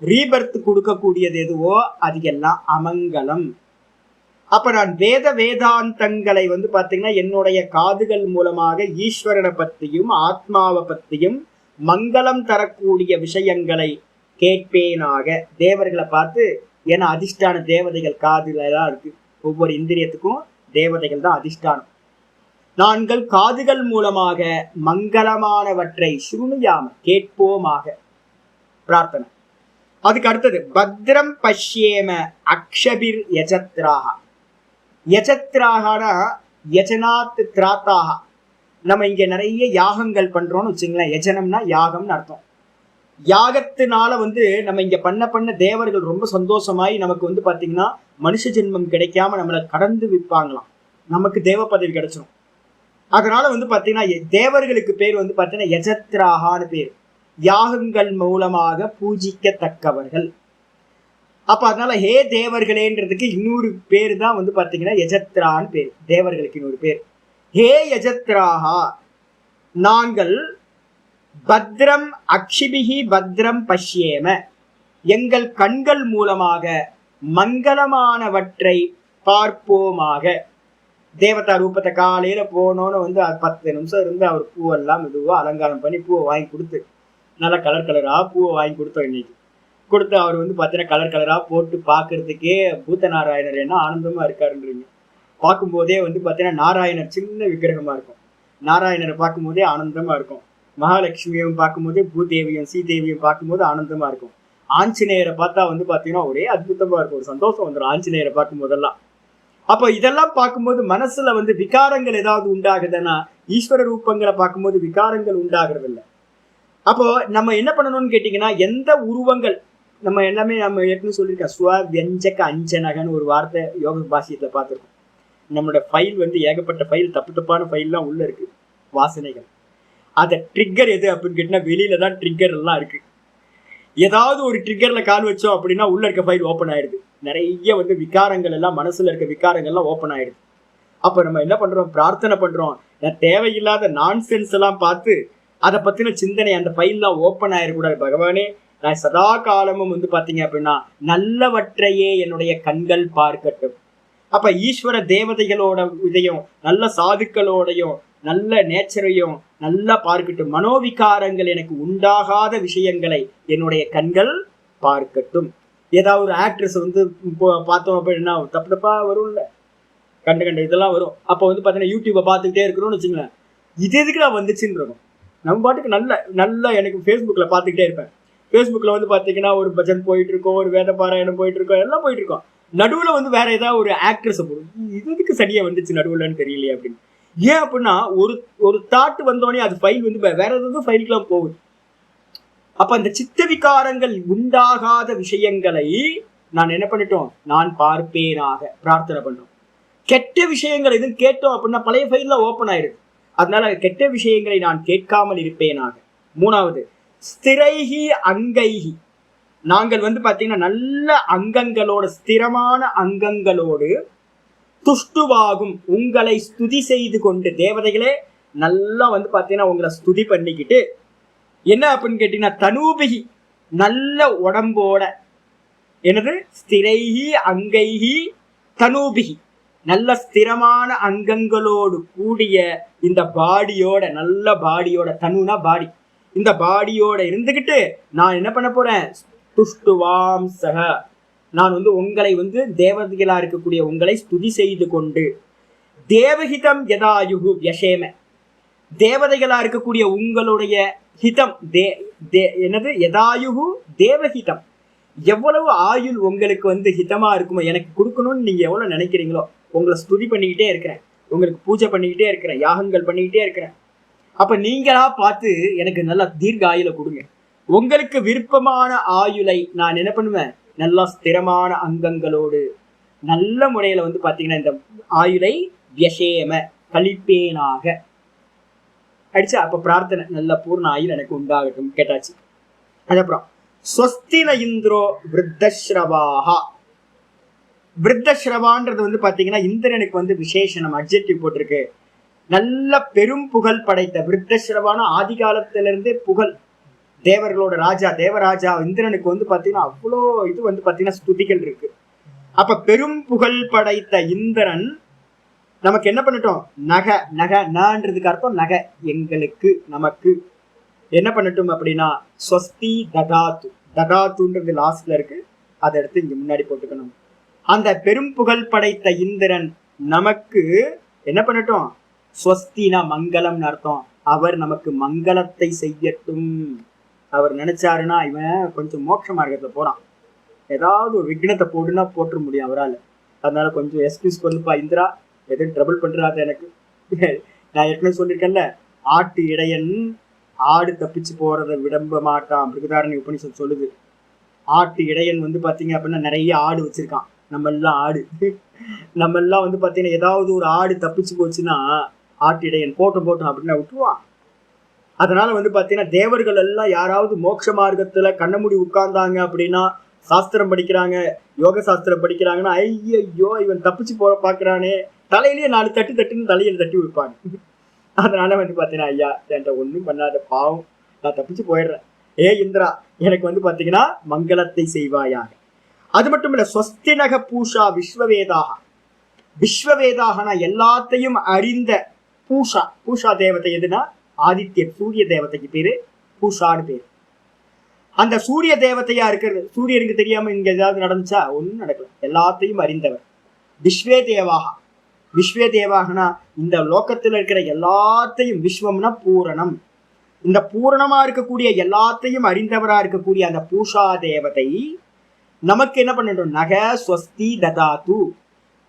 [SPEAKER 2] ரீபர்த் கொடுக்கக்கூடியது எதுவோ அது எல்லாம் அமங்கலம். அப்ப நான் வேதாந்தங்களை வந்து பாத்தீங்கன்னா என்னுடைய காதுகள் மூலமாக ஈஸ்வரனை பத்தியும் ஆத்மாவை பத்தியும் மங்களம் தரக்கூடிய விஷயங்களை கேட்பேனாக. தேவர்களை பார்த்து, ஏன்னா அதிஷ்டான தேவதைகள் காதுல எல்லாம் இருக்கு. ஒவ்வொரு இந்திரியத்துக்கும் தேவதைகள் தான் அதிஷ்டானம். நாங்கள் காதுகள் மூலமாக மங்களமானவற்றை சுருணியாம கேட்போமாக பிரார்த்தனை. அதுக்கு அடுத்தது பத்ரம் பஷ்யேம அக்ஷபிர் யஜத்ராக. யஜத்ராகனா யஜனாத் திராத்தாக. நம்ம இங்க நிறைய யாகங்கள் பண்றோம்னு வச்சுங்களேன். யஜனம்னா யாகம்னு அர்த்தம். யாகத்தினால வந்து நம்ம இங்க பண்ண தேவர்கள் ரொம்ப சந்தோஷமாயி நமக்கு வந்து பாத்தீங்கன்னா மனுஷ ஜென்மம் கிடைக்காம நம்மளை கடந்து விற்பாங்களாம். நமக்கு தேவ பதவி கிடைச்சிடும். அதனால வந்து பாத்தீங்கன்னா தேவர்களுக்கு பேர் வந்து பாத்தீங்கன்னா யஜத்ராகான்னு பேர். யாகங்கள் மூலமாக பூஜிக்கத்தக்கவர்கள். அப்ப அதனால ஹே தேவர்களேன்றதுக்கு இன்னொரு பேர் தான் வந்து பாத்தீங்கன்னா யஜத்ரான்னு பேர். தேவர்களுக்கு இன்னொரு பேர் ஹே யஜத்ராகா. நாங்கள் பத்ரம் அக்ஷிபிகி பத்ரம் பஷ்யேம, எங்கள் கண்கள் மூலமாக மங்களமானவற்றை பார்ப்போமாக. தேவதா ரூபத்தை காலையில போனோன்னு வந்து 10 நிமிஷம் இருந்து அவர் பூவெல்லாம் மெதுவாக அலங்காரம் பண்ணி பூவை வாங்கி கொடுத்து, நல்லா கலர் கலரா பூவை வாங்கி கொடுத்தோம். இன்னைக்கு கொடுத்து அவர் வந்து பார்த்தீங்கன்னா கலர் கலரா போட்டு பார்க்கறதுக்கே பூத்த நாராயணர் என்ன ஆனந்தமா இருக்காருன்றீங்க. பார்க்கும்போதே வந்து பார்த்தீங்கன்னா நாராயணர் சின்ன விக்கிரகமா இருக்கும். நாராயணரை பார்க்கும்போதே ஆனந்தமா இருக்கும். மகாலட்சுமியும் பார்க்கும்போதே பூதேவியும் சீதேவியும் பார்க்கும்போது ஆனந்தமா இருக்கும். ஆஞ்சநேயரை பார்த்தா வந்து பார்த்தீங்கன்னா ஒரே அற்புதமா இருக்கும், ஒரு சந்தோஷம் வந்துடும் ஆஞ்சநேயரை பார்க்கும் போதெல்லாம். அப்போ இதெல்லாம் பார்க்கும்போது மனசுல வந்து விகாரங்கள் ஏதாவது உண்டாகுதுன்னா, ஈஸ்வர ரூபங்களை பார்க்கும்போது விகாரங்கள் உண்டாகிறது இல்லை. அப்போ நம்ம என்ன பண்ணணும்னு கேட்டீங்கன்னா, எந்த உருவங்கள் நம்ம எல்லாமே நம்ம ஏற்கனவே சொல்லியிருக்கோம், ஸ்வவியஞ்சக அஞ்சனகன்னு ஒரு வார்த்தை யோக பாஷ்யத்துல பார்த்துருக்கோம். நம்மளோட ஃபைல் வந்து ஏகப்பட்ட ஃபைல், தப்பான ஃபைல்லாம் உள்ள இருக்கு, வாசனைகள். அதை ட்ரிக்கர் எது அப்படின்னு கேட்டீங்கன்னா, வெளியில தான் ட்ரிக்கர் எல்லாம் இருக்கு. ஏதாவது ஒரு ட்ரிக்கர்ல கால் வச்சோம் அப்படின்னா உள்ள இருக்க ஃபைல் ஓப்பன் ஆயிடுது. நிறைய வந்து விகாரங்கள் எல்லாம், மனசுல இருக்க விகாரங்கள் எல்லாம் ஓப்பன் ஆயிடுது. அப்ப நம்ம என்ன பண்றோம்? பிரார்த்தனை பண்றோம். தேவையில்லாத நான்சென்ஸ் எல்லாம் பார்த்து அதை பத்தின சிந்தனை அந்த ஃபைல்லாம் ஓப்பன் ஆயிடக்கூடாது. பகவானே, நான் சதா காலமும் வந்து பாத்தீங்க அப்படின்னா நல்லவற்றையே என்னுடைய கண்கள் பார்க்கட்டும். அப்ப ஈஸ்வர தேவதைகளோட இதையும் நல்ல சாதுக்களோடையும் நல்ல நேச்சரையும் நல்லா பார்க்கட்டும். மனோவிகாரங்கள் எனக்கு உண்டாகாத விஷயங்களை என்னுடைய கண்கள் பார்க்கட்டும். ஏதாவது ஒரு ஆக்ட்ரஸ் வந்து பார்த்தோம் அப்படின்னா தப்பு தப்பா வரும்ல, கண்ட இதெல்லாம் வரும். அப்போ வந்து பார்த்தீங்கன்னா யூடியூப்பை பார்த்துக்கிட்டே இருக்கணும்னு வச்சுங்களேன், இது எதுக்கு நான் வந்துச்சுன்னு இருக்கும். நம்ம பாட்டுக்கு நல்ல எனக்கு ஃபேஸ்புக்கில் பார்த்துக்கிட்டே இருப்பேன். ஃபேஸ்புக்கில் வந்து பார்த்தீங்கன்னா ஒரு பஜன் போயிட்டு இருக்கோம், ஒரு வேத பாராயணம் போயிட்டு இருக்கோம், எல்லாம் போயிட்டு இருக்கோம். நடுவில் வந்து வேற ஏதாவது ஒரு ஆக்ட்ரஸை போடும், இது எதுக்கு சரியாக வந்துச்சு நடுவில்னு தெரியலையே அப்படின்னு. ஏன் அப்படின்னா ஒரு தாட் வந்தோடனே அது ஃபைல் வந்து வேற ஏதாவது ஃபைலுக்குலாம் போகுது. அப்ப அந்த சித்த விகாரங்கள் உண்டாகாத விஷயங்களை நான் என்ன பண்ணிட்டோம், நான் பார்ப்பேனாக பிரார்த்தனை பண்றோம். கெட்ட விஷயங்கள் எதுவும் கேட்டோம் அப்படின்னா பழைய ஃபைல்ல ஓப்பன் ஆயிடுது. அதனால கெட்ட விஷயங்களை நான் கேட்காமல் இருப்பேனாக. மூணாவது, ஸ்திரைகி அங்கைகி, நாங்கள் வந்து பாத்தீங்கன்னா நல்ல அங்கங்களோட ஸ்திரமான அங்கங்களோடு துஷ்டுவாகும் உங்களை ஸ்துதி செய்து கொண்டு, தேவதைகளே நல்லா வந்து பாத்தீங்கன்னா உங்களை ஸ்துதி பண்ணிக்கிட்டு என்ன அப்படின்னு கேட்டீங்கன்னா தனூபிகி, நல்ல உடம்போட, என்னது ஸ்திரைகி அங்கைகி தனூபிகி, நல்ல ஸ்திரமான அங்கங்களோடு கூடிய இந்த பாடியோட, நல்ல பாடியோட, தனுனா பாடி, இந்த பாடியோட இருந்துகிட்டு நான் என்ன பண்ண போறேன், துஷ்டுவாம் சக, நான் வந்து உங்களை வந்து தேவதைகளா இருக்கக்கூடிய உங்களை ஸ்துதி செய்து கொண்டு, தேவஹிதம் யதாயுகு யசேம, தேவதைகளா இருக்கக்கூடிய உங்களுடைய ஹிதம் என்னது யதாயுகு தேவஹிதம், எவ்வளவு ஆயுள் உங்களுக்கு வந்து ஹிதமா இருக்குமோ எனக்கு கொடுக்கணும்னு நீங்க எவ்வளவு நினைக்கிறீங்களோ, உங்களை ஸ்துதி பண்ணிக்கிட்டே இருக்கிறேன், உங்களுக்கு பூஜை பண்ணிக்கிட்டே இருக்கிறேன், யாகங்கள் பண்ணிக்கிட்டே இருக்கிறேன். அப்ப நீங்களா பார்த்து எனக்கு நல்லா தீர்க்க ஆயுளை கொடுங்க. உங்களுக்கு விருப்பமான ஆயுளை நான் என்ன பண்ணுவேன், நல்லா ஸ்திரமான அங்கங்களோடு நல்ல முறையில வந்து பாத்தீங்கன்னா இந்த ஆயுளை வியசேம கழிப்பேனாக அடிச்சா. அப்ப பிரார்த்தனை நல்ல பூர்ண ஆயுள் எனக்கு உண்டாகட்டும் கேட்டாச்சு. அதுக்கப்புறம் ஸ்வஸ்தின இந்திரோ விருத்தஸ்ரவாஹா, விருத்தஸ்ரவான்றது வந்து பாத்தீங்கன்னா இந்திரனுக்கு வந்து விசேஷனம் அட்ஜெக்டிவ் போட்டிருக்கு. நல்ல பெரும் புகழ் படைத்த விருத்தஸ்ரவான ஆதி காலத்திலிருந்தே புகழ், தேவர்களோட ராஜா, தேவராஜா இந்திரனுக்கு வந்து பாத்தீங்கன்னா அவ்வளோ இது வந்து பாத்தீங்கன்னா ஸ்துதிகள் இருக்கு. அப்ப பெரும் புகழ் படைத்த இந்திரன் நமக்கு என்ன பண்ணட்டும், நன்றதுக்கு அர்த்தம் நகை, எங்களுக்கு நமக்கு என்ன பண்ணட்டும் அப்படின்னா ஸ்வஸ்தி ததாத்து, ததாத்துன்றது லாஸ்ட்ல இருக்கு, அதை எடுத்து இங்க முன்னாடி போட்டுக்கணும். அந்த பெரும் புகழ் படைத்த இந்திரன் நமக்கு என்ன பண்ணட்டும், ஸ்வஸ்தினா மங்களம்னு அர்த்தம், அவர் நமக்கு மங்களத்தை செய்யட்டும். அவர் நினைச்சாருன்னா இவன் கொஞ்சம் மோட்ச மார்க்கத்துல போறான், ஏதாவது ஒரு விக்னத்தை போடுனா போட்டுற முடியும் அவரால். அதனால கொஞ்சம் எக்ஸ்கியூஸ் பண்ணுப்பா இந்திரா, எதுவும் ட்ரபிள் பண்றாத எனக்கு. நான் ஏற்கனவே சொல்லியிருக்கேன்ல, ஆட்டு இடையன் ஆடு தப்பிச்சு போறதை விடம்ப மாட்டான், பிருகதாரண்ய உபனிஷத் சொல்லுது. ஆட்டு இடையன் வந்து பாத்தீங்க அப்படின்னா நிறைய ஆடு வச்சிருக்கான், நம்ம எல்லாம் ஆடு, நம்ம எல்லாம் வந்து பாத்தீங்கன்னா ஏதாவது ஒரு ஆடு தப்பிச்சு போச்சுன்னா ஆட்டு இடையன் போட்டோம் அப்படின்னா விட்டுருவான். அதனால வந்து பாத்தீங்கன்னா தேவர்கள் எல்லாம் யாராவது மோட்ச மார்க்கத்துல கண்ணமுடி உட்கார்ந்தாங்க அப்படின்னா, சாஸ்திரம் படிக்கிறாங்க, யோக சாஸ்திரம் படிக்கிறாங்கன்னா, ஐயோ இவன் தப்பிச்சு போற பாக்குறானே, தலையிலேயே 4 தட்டுன்னு தலையில தட்டி விடுப்பாங்க. அதனால வந்து பாத்தீங்கன்னா ஐயா என்கிட்ட ஒண்ணும் பண்ணாத, பாவம் நான் தப்பிச்சு போயிடுறேன், ஏ இந்திரா எனக்கு வந்து பாத்தீங்கன்னா மங்களத்தை செய்வாயாக. அது மட்டும் இல்ல, ஸ்வஸ்தினக பூஷா விஸ்வவேதாக, விஸ்வவேதாகனா எல்லாத்தையும் அறிந்த பூஷா, பூஷா தேவதை எதுனா ஆதித்யன், சூரிய தேவதைக்கு பேரு பூஷான்னு பேரு. அந்த சூரிய தேவதையா இருக்கிறது, சூரியனுக்கு தெரியாம இங்க ஏதாவது நடந்துச்சா, ஒன்றும் நடக்கல, எல்லாத்தையும் அறிந்தவர். விஸ்வே தேவாகா, விஸ்வே தேவாகனா இந்த லோகத்துல இருக்கிற எல்லாத்தையும், விஸ்வம்னா பூரணம், இந்த பூரணமா இருக்கக்கூடிய எல்லாத்தையும் அறிந்தவரா இருக்கக்கூடிய அந்த பூஷா தேவதை நமக்கு என்ன பண்ணட்டும், நக ஸ்வஸ்தி ததாத்து,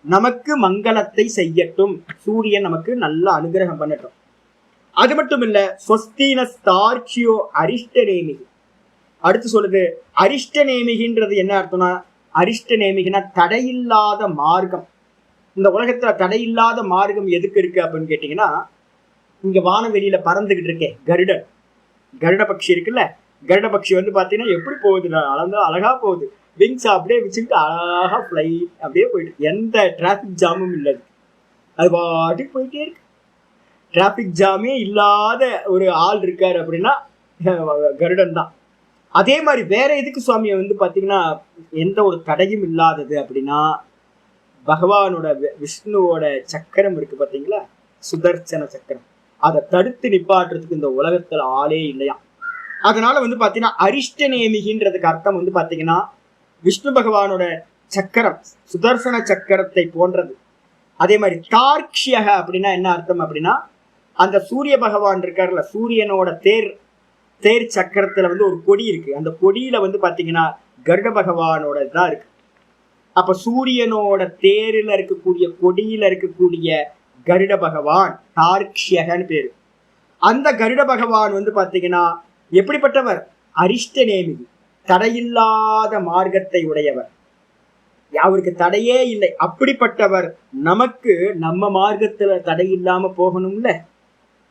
[SPEAKER 2] நமக்கு மங்களத்தை செய்யட்டும், சூரியன் நமக்கு நல்ல அனுகிரகம் பண்ணட்டும். அது மட்டும் இல்ல, ஸ்வஸ்தின ஸ்தார்ச்சியோ அரிஷ்டநேமிகி, அடுத்து சொல்லுது அரிஷ்டநேமிகின்றது என்ன அர்த்தம்னா, அரிஷ்டநேமிகினா தடையில்லாத மார்க்கம். இந்த உலகத்துல தடையில்லாத மார்க்கம் எதுக்கு இருக்கு அப்படின்னு கேட்டீங்கன்னா, இங்க வானவெளியில பறந்துகிட்டு இருக்கே கருடன், கருட பட்சி இருக்குல்ல, கருட பட்சி வந்து பாத்தீங்கன்னா எப்படி போகுது, அழகா போகுது, விங்ஸ் அப்படியே வச்சுக்கிட்டு அழகா ஃபிளைட் அப்படியே போயிட்டு, எந்த டிராபிக் ஜாமும் இல்லை, அது பாட்டுக்கு போயிட்டே இருக்கு. டிராபிக் ஜாமே இல்லாத ஒரு ஆள் இருக்காரு அப்படின்னா கருடன் தான். அதே மாதிரி வேற எதுக்கு சுவாமியை வந்து பாத்தீங்கன்னா எந்த ஒரு தடையும் இல்லாதது அப்படின்னா, பகவானோட விஷ்ணுவோட சக்கரம் இருக்கு பாத்தீங்களா, சுதர்சன சக்கரம், அதை தடுத்து நிப்பாட்டுறதுக்கு இந்த உலகத்துல ஆளே இல்லையா. அதனால வந்து பாத்தீங்கன்னா அரிஷ்ட நேமிகின்றதுக்கு அர்த்தம் வந்து பாத்தீங்கன்னா விஷ்ணு பகவானோட சக்கரம் சுதர்சன சக்கரத்தை போன்றது. அதே மாதிரி தார்க்ஷியக அப்படின்னா என்ன அர்த்தம் அப்படின்னா, அந்த சூரிய பகவான் இருக்காருல்ல, சூரியனோட தேர் சக்கரத்துல வந்து ஒரு கொடி இருக்கு, அந்த கொடியில வந்து பாத்தீங்கன்னா கருட பகவானோட தான் இருக்கு. அப்ப சூரியனோட தேரில் இருக்கக்கூடிய கொடியில இருக்கக்கூடிய கருட பகவான் தார்க்ஷியகன்னு பேரு. அந்த கருட பகவான் வந்து பாத்தீங்கன்னா எப்படிப்பட்டவர்? அரிஷ்ட நேமிகி, தடையில்லாத மார்க்கத்தை உடையவர், அவருக்கு தடையே இல்லை. அப்படிப்பட்டவர் நமக்கு நம்ம மார்க்கத்துல தடை இல்லாம போகணும்ல.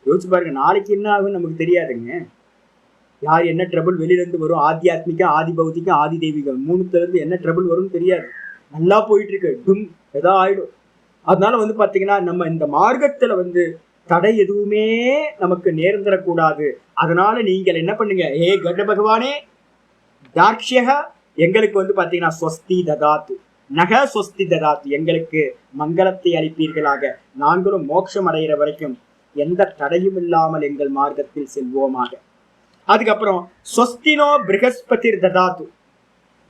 [SPEAKER 2] யோசிச்சு பாருங்க, நாளைக்கு என்ன ஆகும் நமக்கு தெரியாதுங்க. யார் என்ன ட்ரபிள் வெளியில இருந்து வரும், ஆத்தியாத்மிகம், ஆதி பௌத்திகம், ஆதி தெய்வீகம், மூணுத்துல இருந்து என்ன ட்ரபிள் வரும்னு தெரியாது. நல்லா போயிட்டு இருக்கு, டும் ஏதோ ஆயிடும். அதனால வந்து பாத்தீங்கன்னா நம்ம இந்த மார்க்கத்துல வந்து தடை எதுவுமே நமக்கு நேர்ந்துடக்கூடாது. அதனால நீங்கள் என்ன பண்ணுங்க, ஏ கருட பகவானே தார்க்ஷியக, எங்களுக்கு வந்து பாத்தீங்கன்னா ஸ்வஸ்தி ததாத்து நக ஸ்வஸ்தி ததாத்து, எங்களுக்கு மங்களத்தை அளிப்பீர்களாக, நாங்களும் மோட்சம் அடைகிற வரைக்கும் எந்த தடையும் இல்லாமல் எங்கள் மார்க்கத்தில் செல்வோமாக. அதுக்கப்புறம் ஸ்வஸ்தினோ பிருகஸ்பதி ததாத்து.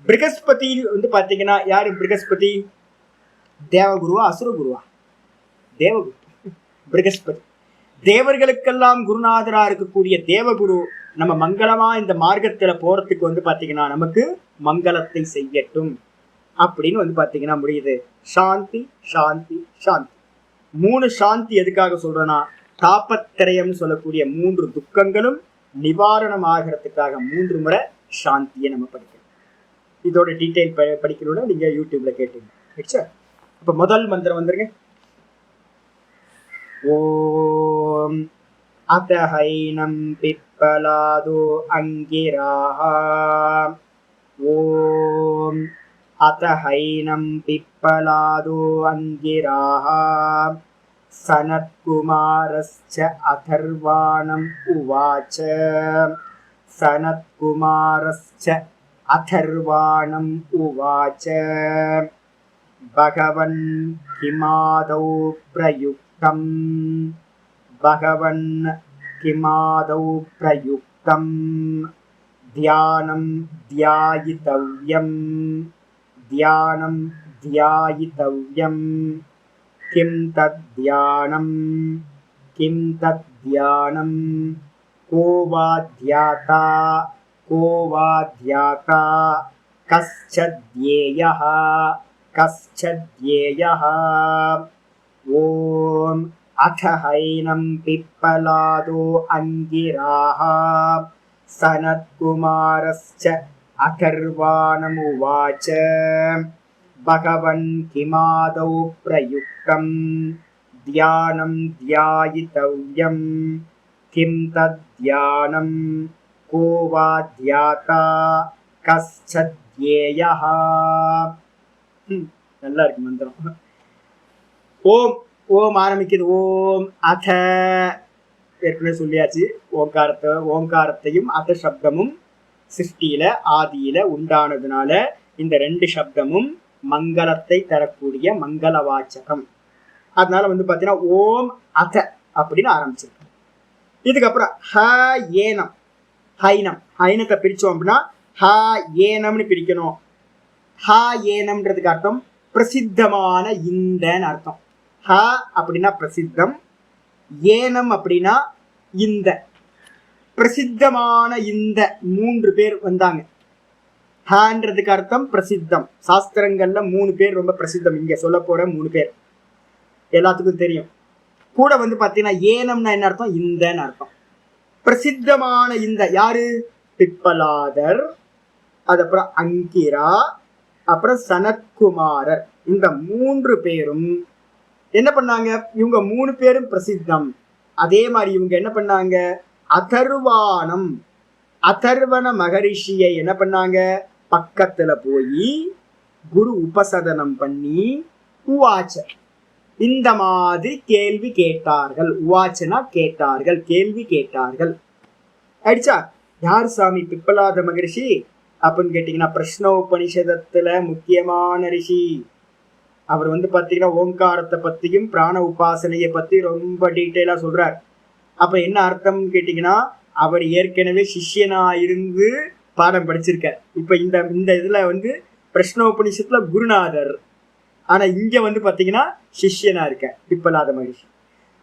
[SPEAKER 2] பிருகஸ்பதி வந்து பாத்தீங்கன்னா யாரு? பிருகஸ்பதி தேவகுருவா அசுரகுருவா? தேவகுரு. பிருகஸ்பதி தேவர்களுக்கெல்லாம் குருநாதரா இருக்கக்கூடிய தேவகுரு நம்ம மங்களமா இந்த மார்க்கத்துல போறதுக்கு வந்து பாத்தீங்கன்னா நமக்கு மங்களத்தை செய்யட்டும் அப்படின்னு வந்து பாத்தீங்கன்னா முடியுது. சாந்தி சாந்தி சாந்தி. 3 சாந்தி எதுக்காக சொல்றேன்னா, தாபத்திரயம் சொல்லக்கூடிய 3 துக்கங்களும் நிவாரணம் ஆகிறதுக்காக 3 முறை சாந்தியை நம்ம படிக்கணும். இதோட டீட்டெயில் படிக்கணும்னா நீங்க யூடியூப்ல கேட்டீங்க. அப்ப முதல் மந்திரம் வந்துருங்க. ஓம் அத்தஹைனம் பிப்பலாதோ அங்கிராஹ. ஓம் அத்தஹைனம் பிப்பலாதோ அங்கிராஹ. சனத்குமாரஸ்ச அதர்வாணம் உவாச்ச. சனத்குமாரஸ்ச அதர்வாணம் உவாச்ச. பகவன் கிமாதௌ பிரயுக்தம். பகவன் கிமாதௌ பிரயுக்தம். தியானம் தியாயிதவ்யம். தியானம் தியாயிதவ்யம். கிம் தத் தியானம். கிம் தத் தியானம். கோ வா த்யாதா. கோ வா த்யாதா. கஸ்சத்யேயः. கஸ்சத்யேயः. ஓம் அத்தஹைனம் பிப்பலாதோ அங்கிராஹ. சனத்குமாரஸ்ச அதர்வாணமுவாச்ச. பகவன் கிமாதௌ பிரயுக்தம். தியானம் தியாயிதவ்யம். கிம் தத் தியானம். கோ வா த்யாதா. கஸ்சத்யேயः. நல்லா இருக்கு மந்திரம். ஓம் ஓம் ஆரம்பிக்குது. ஓம் அத, ஏற்கனவே சொல்லியாச்சு. ஓங்காரத்தையும் அத சப்தமும் சிருஷ்டியில ஆதியில உண்டானதுனால இந்த 2 சப்தமும் மங்களத்தை தரக்கூடிய மங்கள வாச்சகம். அதனால வந்து பாத்தீங்கன்னா ஓம் அத அப்படின்னு ஆரம்பிச்சிருக்கு. இதுக்கப்புறம் ஹ ஏனம். ஹைனம். ஹைனத்தை பிரிச்சோம் அப்படின்னா ஹ ஏனம்னு பிரிக்கணும். ஹ ஏனம்ன்றதுக்கு அர்த்தம் பிரசித்தமான இந்தன்னு அர்த்தம். ஹ அப்படின்னா பிரசித்தம், ஏனம் அப்படின்னா இந்த. பிரசித்தமான இந்த 3 பேர் வந்தாங்க. ஹன்றதுக்கு அர்த்தம் பிரசித்தம். சாஸ்திரங்கள்ல 3 பேர் ரொம்ப பிரசித்தம். இங்க சொல்ல போற 3 பேர் எல்லாத்துக்கும் தெரியும். கூட வந்து பாத்தீங்கன்னா ஏனம்னா என்ன அர்த்தம்? இந்தன்னு அர்த்தம். பிரசித்தமான இந்த யாரு? பிப்பலாதர், அதுக்கப்புறம் அங்கிரா, அப்புறம் சனத்குமாரர். இந்த 3 பேரும் என்ன பண்ணாங்க? இவங்க 3 பேரும் பிரசித்தம். அதே மாதிரி இவங்க என்ன பண்ணாங்க? அதர்வானம், அதர்வன மகரிஷியை என்ன பண்ணாங்க? பக்கத்துல போய் குரு உபசதனம் பண்ணி உவாச்ச, இந்த மாதிரி கேள்வி கேட்டார்கள். உவாச்சனா கேட்டார்கள், கேள்வி கேட்டார்கள். ஆயிடுச்சா? யார் சாமி பிப்பலாத மகரிஷி அப்படின்னு கேட்டீங்கன்னா பிரஷ்னோபனிஷதத்துல முக்கியமான ரிஷி. அவர் வந்து பாத்தீங்கன்னா ஓங்காரத்தை பத்தியும் பிராண உபாசனையை பத்தி ரொம்ப டீட்டெயிலா சொல்றார். அப்ப என்ன அர்த்தம் கேட்டீங்கன்னா அவர் ஏற்கனவே சிஷ்யனா இருந்து பாடம் படிச்சிருக்கார். இப்ப இந்த இந்த இதுல வந்து பிரஷ்னோபனிஷத்துல குருநாதர், ஆனா இங்க வந்து பாத்தீங்கன்னா சிஷ்யனா இருக்க பிப்பலாத மகரிஷி.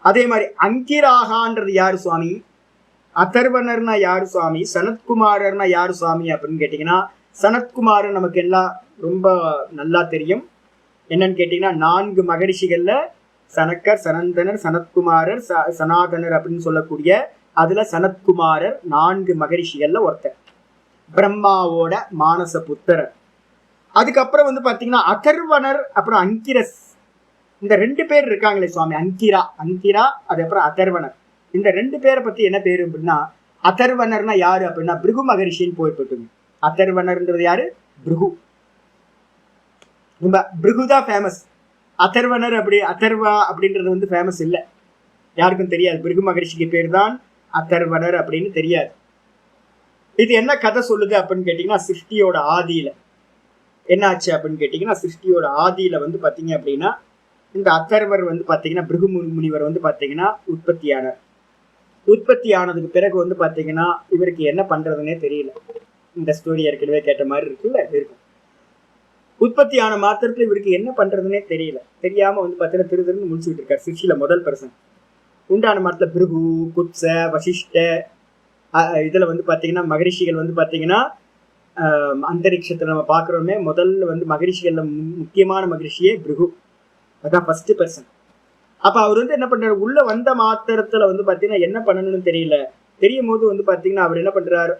[SPEAKER 2] அதே மாதிரி அங்கிராகான்றது யாரு சுவாமி, அதர்வனர்னா யாரு சுவாமி, சனத்குமாரர்னா யாரு சுவாமி அப்படின்னு கேட்டீங்கன்னா சனத்குமாரர் நமக்கு எல்லாம் ரொம்ப நல்லா தெரியும். என்னன்னு கேட்டீங்கன்னா 4 மகரிஷிகள்ல சனக்கர், சனந்தனர், சனத்குமாரர், சனாதனர் அப்படின்னு சொல்லக்கூடிய அதுல சனத்குமாரர் 4 மகரிஷிகள்ல ஒருத்தர், பிரம்மாவோட மானச புத்திரர். அதுக்கப்புறம் வந்து பாத்தீங்கன்னா அதர்வனர் அப்புறம் அங்கிரஸ், இந்த 2 பேர் இருக்காங்களே சுவாமி, அங்கிரா அதுக்கப்புறம் அதர்வனர். இந்த 2 பேரை பத்தி என்ன பேரு அப்படின்னா, அதர்வனர்னா யாரு அப்படின்னா பிருகு மகரிஷின்னு போயிட்டு. அதர்வனர்ன்றது யாரு, பிருகு. பிருகுதான் ஃபேமஸ். அதர்வனர் அப்படி அதர்வா அப்படின்றது வந்து ஃபேமஸ் இல்லை, யாருக்கும் தெரியாது. பிருகு மகரிஷிக்கு பேர் தான் அதர்வனர் அப்படின்னு தெரியாது. இது என்ன கதை சொல்லுது அப்படின்னு கேட்டீங்கன்னா சிருஷ்டியோட ஆதியில என்ன ஆச்சு அப்படின்னு கேட்டீங்கன்னா சிருஷ்டியோட ஆதியில வந்து பாத்தீங்க அப்படின்னா இந்த அதர்வர் வந்து பாத்தீங்கன்னா பிருகு முனிவர் வந்து பாத்தீங்கன்னா உற்பத்தியானார். உற்பத்தி ஆனதுக்கு பிறகு வந்து பாத்தீங்கன்னா இவருக்கு என்ன பண்றதுன்னே தெரியல. இந்த ஸ்டோரி ஏற்கனவே கேட்ட மாதிரி இருக்குல்ல, இருக்கும். உற்பத்தி ஆன மாத்திரத்துல இவருக்கு என்ன பண்றதுன்னே தெரியல. தெரியாம வந்து பாத்தீங்கன்னா திருன்னு முடிச்சுட்டு இருக்காரு. சிருஷ்டியில முதல் பர்சன் உண்டான மாத்திர பிருகு, குத்ச, வசிஷ்ட, இதுல வந்து பாத்தீங்கன்னா மகரிஷிகள் வந்து பாத்தீங்கன்னா அந்தரிக்ஷத்துல நம்ம பாக்குறோமே முதல்ல வந்து மகரிஷிகள்ல முக்கியமான மகரிஷியே பிருகு, அதான் ஃபர்ஸ்ட் பர்சன். அப்ப அவர் வந்து என்ன பண்றாரு, உள்ள வந்த மாத்திரத்துல வந்து பாத்தீங்கன்னா என்ன பண்ணணும்னு தெரியல. தெரியும் போது வந்து பாத்தீங்கன்னா அவர் என்ன பண்றாரு,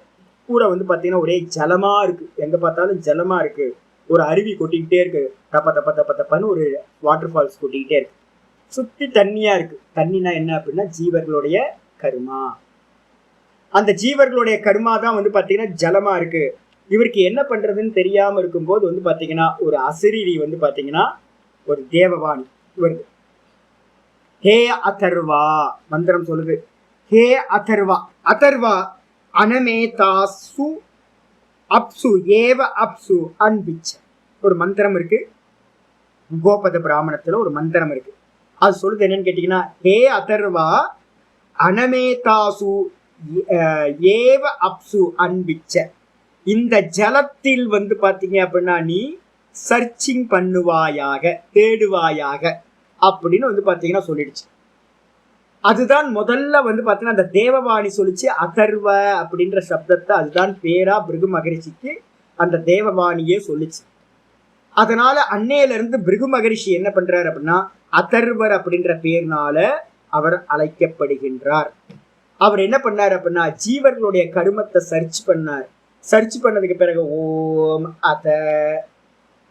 [SPEAKER 2] கூட வந்து பாத்தீங்கன்னா ஒரே ஜலமா இருக்கு, எங்க பார்த்தாலும் ஜலமா இருக்கு. ஒரு அருவி கொட்டிக்கிட்டே இருக்கு, தப்ப தப்ப தப்ப தப்பன்னு ஒரு வாட்டர் ஃபால்ஸ் கொட்டிக்கிட்டே இருக்கு. சுத்தி தண்ணியா இருக்கு. தண்ணினா என்ன அப்படின்னா ஜீவர்களுடைய கருமா. அந்த ஜீவர்களுடைய கருமா தான் வந்து பாத்தீங்கன்னா ஜலமா இருக்கு. இவருக்கு என்ன பண்றதுன்னு தெரியாம இருக்கும்போது வந்து பாத்தீங்கன்னா ஒரு அசரீரி வந்து பாத்தீங்கன்னா ஒரு தேவவாணி வருது. ஹே அதர்வா, மந்திரம் சொல்லுது. ஹே அதர்வா, அதர்வா அனமேதாசு அப்சு ஏவ அப்சு அன்பிச்ச ஒரு மந்திரம் இருக்கு. கோபத பிராமணத்துல ஒரு மந்திரம் இருக்கு. அது சொல்லுது என்னன்னு கேட்டீங்கன்னா ஹே அதர்வா அனமேதாசு ஏவ அப்சு அன்பிச்ச, இந்த ஜலத்தில் வந்து பாத்தீங்க அப்படின்னா நீ சர்ச்சிங் பண்ணுவாயாக, தேடுவாயாக அப்படின்னு வந்து பாத்தீங்கன்னா சொல்லிடுச்சு. அதுதான் முதல்ல வந்து பாத்தீங்கன்னா அந்த தேவவாணி சொல்லிச்சு அதர்வ அப்படின்ற சப்தத்தை, அதுதான் பேரா பிருகு மகரிஷிக்கு அந்த தேவவாணியே சொல்லிச்சு. அதனால அன்னையில இருந்து பிருகு மகரிஷி என்ன பண்றாரு அப்படின்னா அதர்வர் அப்படின்ற பேர்னால அவர் அழைக்கப்படுகின்றார். அவர் என்ன பண்ணார் அப்படின்னா ஜீவர்களுடைய கருமத்தை சர்ச் பண்ணார். சர்ச் பண்ணதுக்கு பிறகு ஓம் அத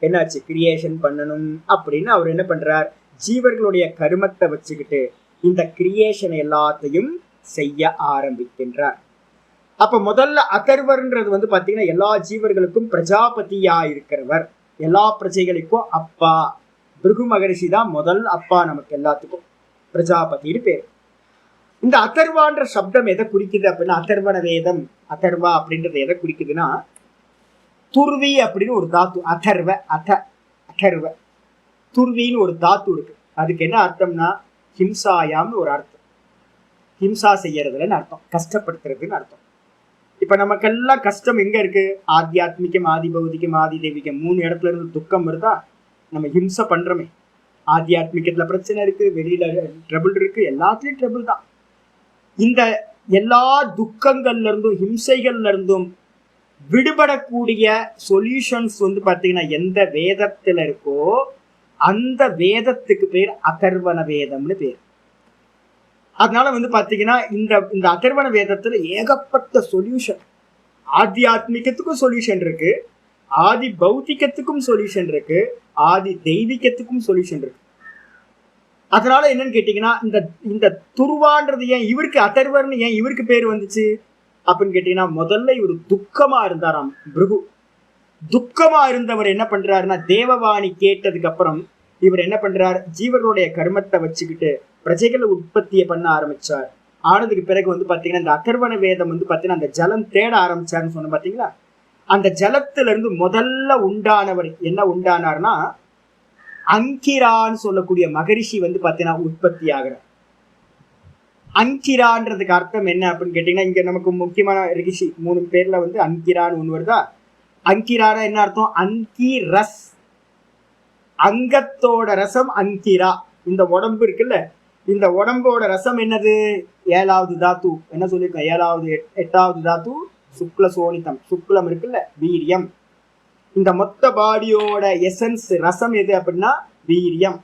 [SPEAKER 2] என்னாச்சு, கிரியேஷன் பண்ணணும் அப்படின்னு அவர் என்ன பண்றார், ஜீவர்களுடைய கருமத்தை வச்சுக்கிட்டு இந்த கிரியேஷன் எல்லாத்தையும் செய்ய ஆரம்பிக்கின்றார். அப்ப முதல்ல அதர்வர்ன்றது வந்து பாத்தீங்கன்னா எல்லா ஜீவர்களுக்கும் பிரஜாபதியா இருக்கிறவர், எல்லா பிரஜைகளுக்கும் அப்பா. பிருகு மகரிஷி தான் முதல் அப்பா நமக்கு எல்லாத்துக்கும், பிரஜாபதினு பேர். இந்த அதர்வான்ற சப்தம் எதை குறிக்குது அப்படின்னா அதர்வன வேதம், அதர்வா அப்படின்றது எதை குறிக்குதுன்னா துர்வி அப்படின்னு ஒரு தாத்து, அதர்வ அதர்வ துர்வின்னு ஒரு தாத்து இருக்கு. அதுக்கு என்ன அர்த்தம்னா ஹிம்சாயாம்னு ஒரு அர்த்தம், ஹிம்சா செய்யறதுலன்னு அர்த்தம், கஷ்டப்படுத்துறதுன்னு அர்த்தம். இப்ப நமக்கெல்லாம் கஷ்டம் எங்க இருக்கு, ஆத்தியாத்மிகம், ஆதி பௌதிகம், ஆதி தெய்வீகம், 3 இடத்துல இருந்து துக்கம் வருதா, நம்ம ஹிம்சை பண்றோமே. ஆத்தியாத்மிகத்துல பிரச்சனை இருக்கு, வெளியில ட்ரபிள் இருக்கு, எல்லாத்துலயும் ட்ரபிள் தான். இந்த எல்லா துக்கங்கள்ல இருந்தும் ஹிம்சைகள்ல இருந்தும் விடுபடக்கூடிய சொல்யூஷன்ஸ் வந்து பாத்தீங்கன்னா எந்த வேதத்துல இருக்கோ அந்த வேதத்துக்கு பேர் அதர்வன வேதம்னு பேர். அதனால வந்து பாத்தீங்கன்னா இந்த அதர்வன வேதத்துல ஏகப்பட்ட சொல்யூஷன், ஆத்தியாத்மிகத்துக்கும் சொல்யூஷன் இருக்கு, ஆதி பௌத்திகத்துக்கும் சொல்யூஷன் இருக்கு, ஆதி தெய்வீகத்துக்கும் சொல்யூஷன் இருக்கு. அதனால என்னன்னு கேட்டீங்கன்னா இந்த துருவான்றது ஏன் இவருக்கு அதர்வர்னு ஏன் இவருக்கு பேர் வந்துச்சு அப்படின்னு கேட்டீங்கன்னா முதல்ல இவர் துக்கமா இருந்தாராம். பிருகு துக்கமா இருந்தவர் என்ன பண்றாருன்னா தேவவாணி கேட்டதுக்கு அப்புறம் இவர் என்ன பண்றார், ஜீவர்களுடைய கர்மத்தை வச்சுக்கிட்டு பிரஜைகளை உற்பத்தியை பண்ண ஆரம்பிச்சார். ஆனதுக்கு பிறகு வந்து பாத்தீங்கன்னா இந்த அதர்வண வேதம் வந்து பாத்தீங்கன்னா அந்த ஜலம் தேட ஆரம்பிச்சாருன்னு சொன்ன பாத்தீங்களா, அந்த ஜலத்துல இருந்து முதல்ல உண்டானவர் என்ன உண்டானார்னா அங்கிரான்னு சொல்லக்கூடிய மகரிஷி வந்து பாத்தீங்கன்னா உற்பத்தி ஆகிறார். அங்கிரான்றதுக்கு அர்த்தம் என்ன அப்படின்னு கேட்டீங்கன்னா, இங்க நமக்கு முக்கியமான ரிஷி 3 பேர்ல வந்து அங்கிரான்னு ஒண்ணு வருதா. அங்கிரான என்ன அர்த்தம்? அங்கி ரஸ், அங்கத்தோட ரசம் அங்கிரா. இந்த உடம்பு இருக்குல்ல, இந்த உடம்போட ரசம் என்னது? 7வது தாத்து. என்ன சொல்லியிருக்கோம்? 8வது தாத்து சுக்ல சோனிதம். சுக்லம் இருக்குல்ல, வீரியம். இந்த மொத்த பாடியோட எசன்ஸ் ரசம் எது அப்படின்னா வீரியம்.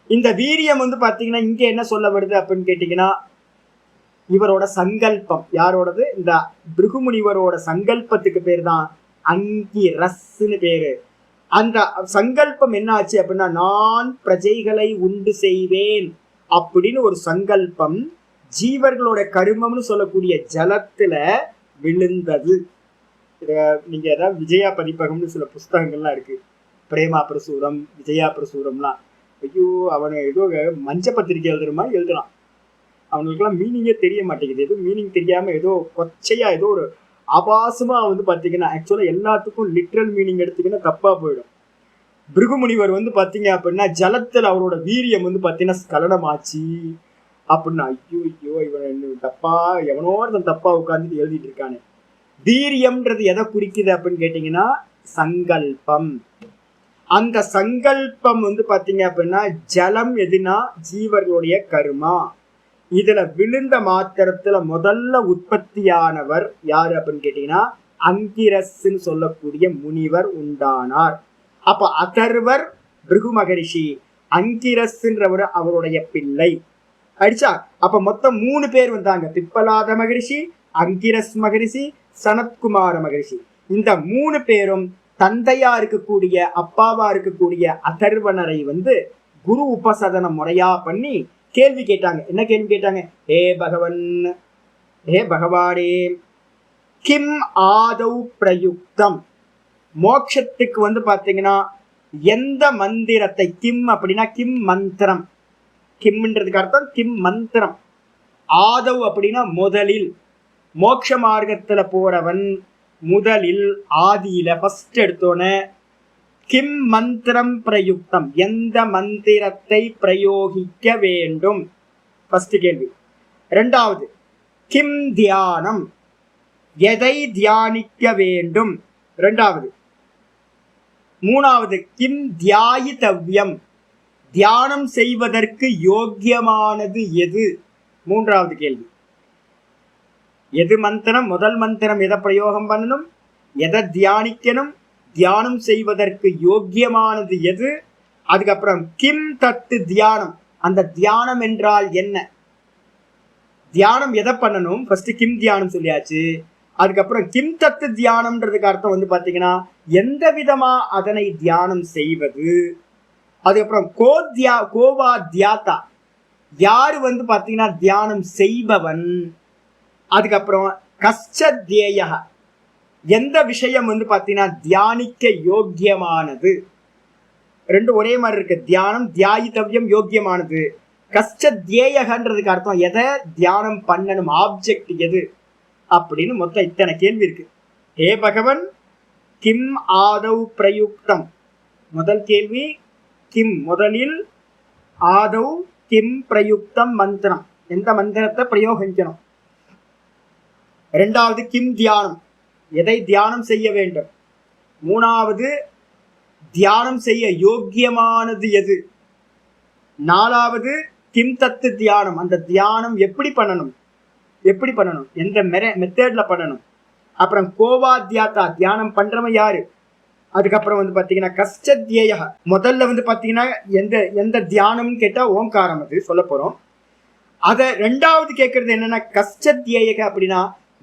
[SPEAKER 2] இந்த வீரியம் வந்து பாத்தீங்கன்னா இங்க என்ன சொல்ல வருது அப்படின்னு கேட்டீங்கன்னா, இவரோட சங்கல்பம். யாரோடது? இந்த பிருகுமுனிவரோட சங்கல்பத்துக்கு பேர் தான் அங்கி ரஸ்ன்னு பேரு. அந்த சங்கல்பம் என்ன ஆச்சு அப்படின்னா, நான் பிரஜைகளை உண்டு செய்வேன் அப்படின்னு ஒரு சங்கல்பம் ஜீவர்களோட கருமம்னு சொல்லக்கூடிய ஜலத்துல விழுந்தது. நீங்க ஏதாவது விஜயா பதிப்பகம்னு சில புஸ்தகங்கள்லாம் இருக்கு, பிரேமா பிரசூரம், விஜயா பிரசூரம்லாம். ஐயோ, அவனை ஏதோ மஞ்ச பத்திரிக்கை எழுதுற மாதிரி எழுதலாம். அவங்களுக்குலாம் மீனிங்கே தெரிய மாட்டேங்குது. ஏதோ மீனிங் தெரியாம ஏதோ கொச்சையா ஏதோ ஒரு ஆபாசமா வந்து பாத்தீங்கன்னா, ஆக்சுவலா எல்லாத்துக்கும் லிட்ரல் மீனிங் எடுத்தீங்கன்னா தப்பா போயிடும். பிருகுமுனிவர் வந்து பாத்தீங்க அப்படின்னா ஜலத்துல அவரோட வீரியம் வந்து பாத்தீங்கன்னா ஸ்கலனம் ஆச்சு அப்படின்னா, ஐயோ ஐயோ இவன் தப்பா எவனோ ஒருத்தன் தப்பா உட்கார்ந்துட்டு எழுதிட்டு இருக்கானே. வீரியம்ன்றது எதை குறிக்குது அப்படின்னு கேட்டீங்கன்னா சங்கல்பம். அந்த சங்கல்பம் வந்து பாத்தீங்க அப்படின்னா ஜலம் எதுனா ஜீவர்களுடைய கர்மா. இதுல விழுந்த மாத்திரத்துல முதல்ல உற்பத்தியானவர் யாரு அப்படின்னு கேட்டீங்கன்னா அங்கிரஸ்ன்னு சொல்லக்கூடிய முனிவர் உண்டானார். அப்ப அதர்வர் பிருகு மகரிஷி, அங்கிரஸ்ன்றவர் அவருடைய பிள்ளை. அடிச்சா அப்ப மொத்தம் 3 பேர் வந்தாங்க. பிப்பலாத மகரிஷி, அங்கிரஸ் மகரிஷி, சனத்குமார மகரிஷி. இந்த 3 பேரும் தந்தையா இருக்கக்கூடிய அப்பாவா இருக்கக்கூடிய அதர்வனரை வந்து குரு உபசதன முறையா பண்ணி கேள்வி கேட்டாங்க. என்ன கேள்வி கேட்டாங்க? ஹே பகவன், ஹே பகவானே, கிம் ஆதவ் பிரயுக்தம், மோட்சத்துக்கு வந்து பாத்தீங்கன்னா எந்த மந்திரத்தை, கிம் அப்படின்னா கிம் மந்திரம், கிம்ன்றதுக்கு அர்த்தம் கிம் மந்திரம். ஆதவ் அப்படின்னா முதலில், மோட்ச மார்க்கத்துல போறவன் முதலில் ஆதியில ஃபர்ஸ்ட் எடுத்தோன்னு கிம் மந்திரம் பிரயுக்தம், எந்த மந்திரத்தை பிரயோகிக்க வேண்டும், ஃபர்ஸ்ட் கேள்வி. 2வது கிம் தியானம், எதை தியானிக்க வேண்டும், 2வது. 3வது கிம் தியாயிதவ்யம், தியானம் செய்வதற்கு யோக்கியமானது எது, 3வது கேள்வி. எது மந்திரம், முதல் மந்திரம் எதை பிரயோகம் பண்ணணும், எதை தியானிக்கணும், தியானம் செய்வதற்கு யோக்கியமானது எது, அதுக்கப்புறம் கிம் தத்து தியானம், அந்த தியானம் என்றால் என்ன, தியானம் எதை பண்ணணும், ஃபர்ஸ்ட் கிம் தியானம் சொல்லியாச்சு. அதுக்கப்புறம் கிம் தத்து தியானம்ன்றதுக்கு அர்த்தம் வந்து பாத்தீங்கன்னா எந்த விதமா அதனை தியானம் செய்வது. அதுக்கப்புறம் கோவா தியாதா, யாரு வந்து பாத்தீங்கன்னா தியானம் செய்பவன். அதுக்கப்புறம் கஷ்டத்யேய, எந்த விஷயம் வந்து பாத்தீங்கன்னா தியானிக்க யோக்கியமானது. 2 ஒரே மாதிரி இருக்கு, தியானம் தியாயிதவ்யம் யோக்கியமானது. கஷ்டத்யேயன்றதுக்கு அர்த்தம் எதை தியானம் பண்ணணும், ஆப்ஜெக்ட் எது அப்படின்னு. மொத்தம் இத்தனை கேள்வி இருக்கு. ஹே பகவன், கிம் ஆதவ் பிரயுக்தம், முதல் கேள்வி கிம் முதலில், ஆதவ் கிம் பிரயுக்தம் மந்திரம், எந்த மந்திரத்தை பிரயோகிக்கணும். 2வது கிம் தியானம், எதை தியானம் செய்ய வேண்டும். 3வது தியானம் செய்ய யோக்கியமானது எது. 4வது கிம் தத்து தியானம், அந்த தியானம் எப்படி பண்ணணும், எந்த மெத்தட்ல பண்ணணும். அப்புறம் கோவா தியாதா, தியானம் பண்றவன் யாரு. அதுக்கப்புறம் வந்து பாத்தீங்கன்னா கஷ்டத்யேய, முதல்ல வந்து பாத்தீங்கன்னா எந்த தியானம்னு கேட்டா ஓங்காரம், அது சொல்ல போறோம். அத 2வது கேட்கறது என்னன்னா கஷ்டத்யேய அப்படின்னா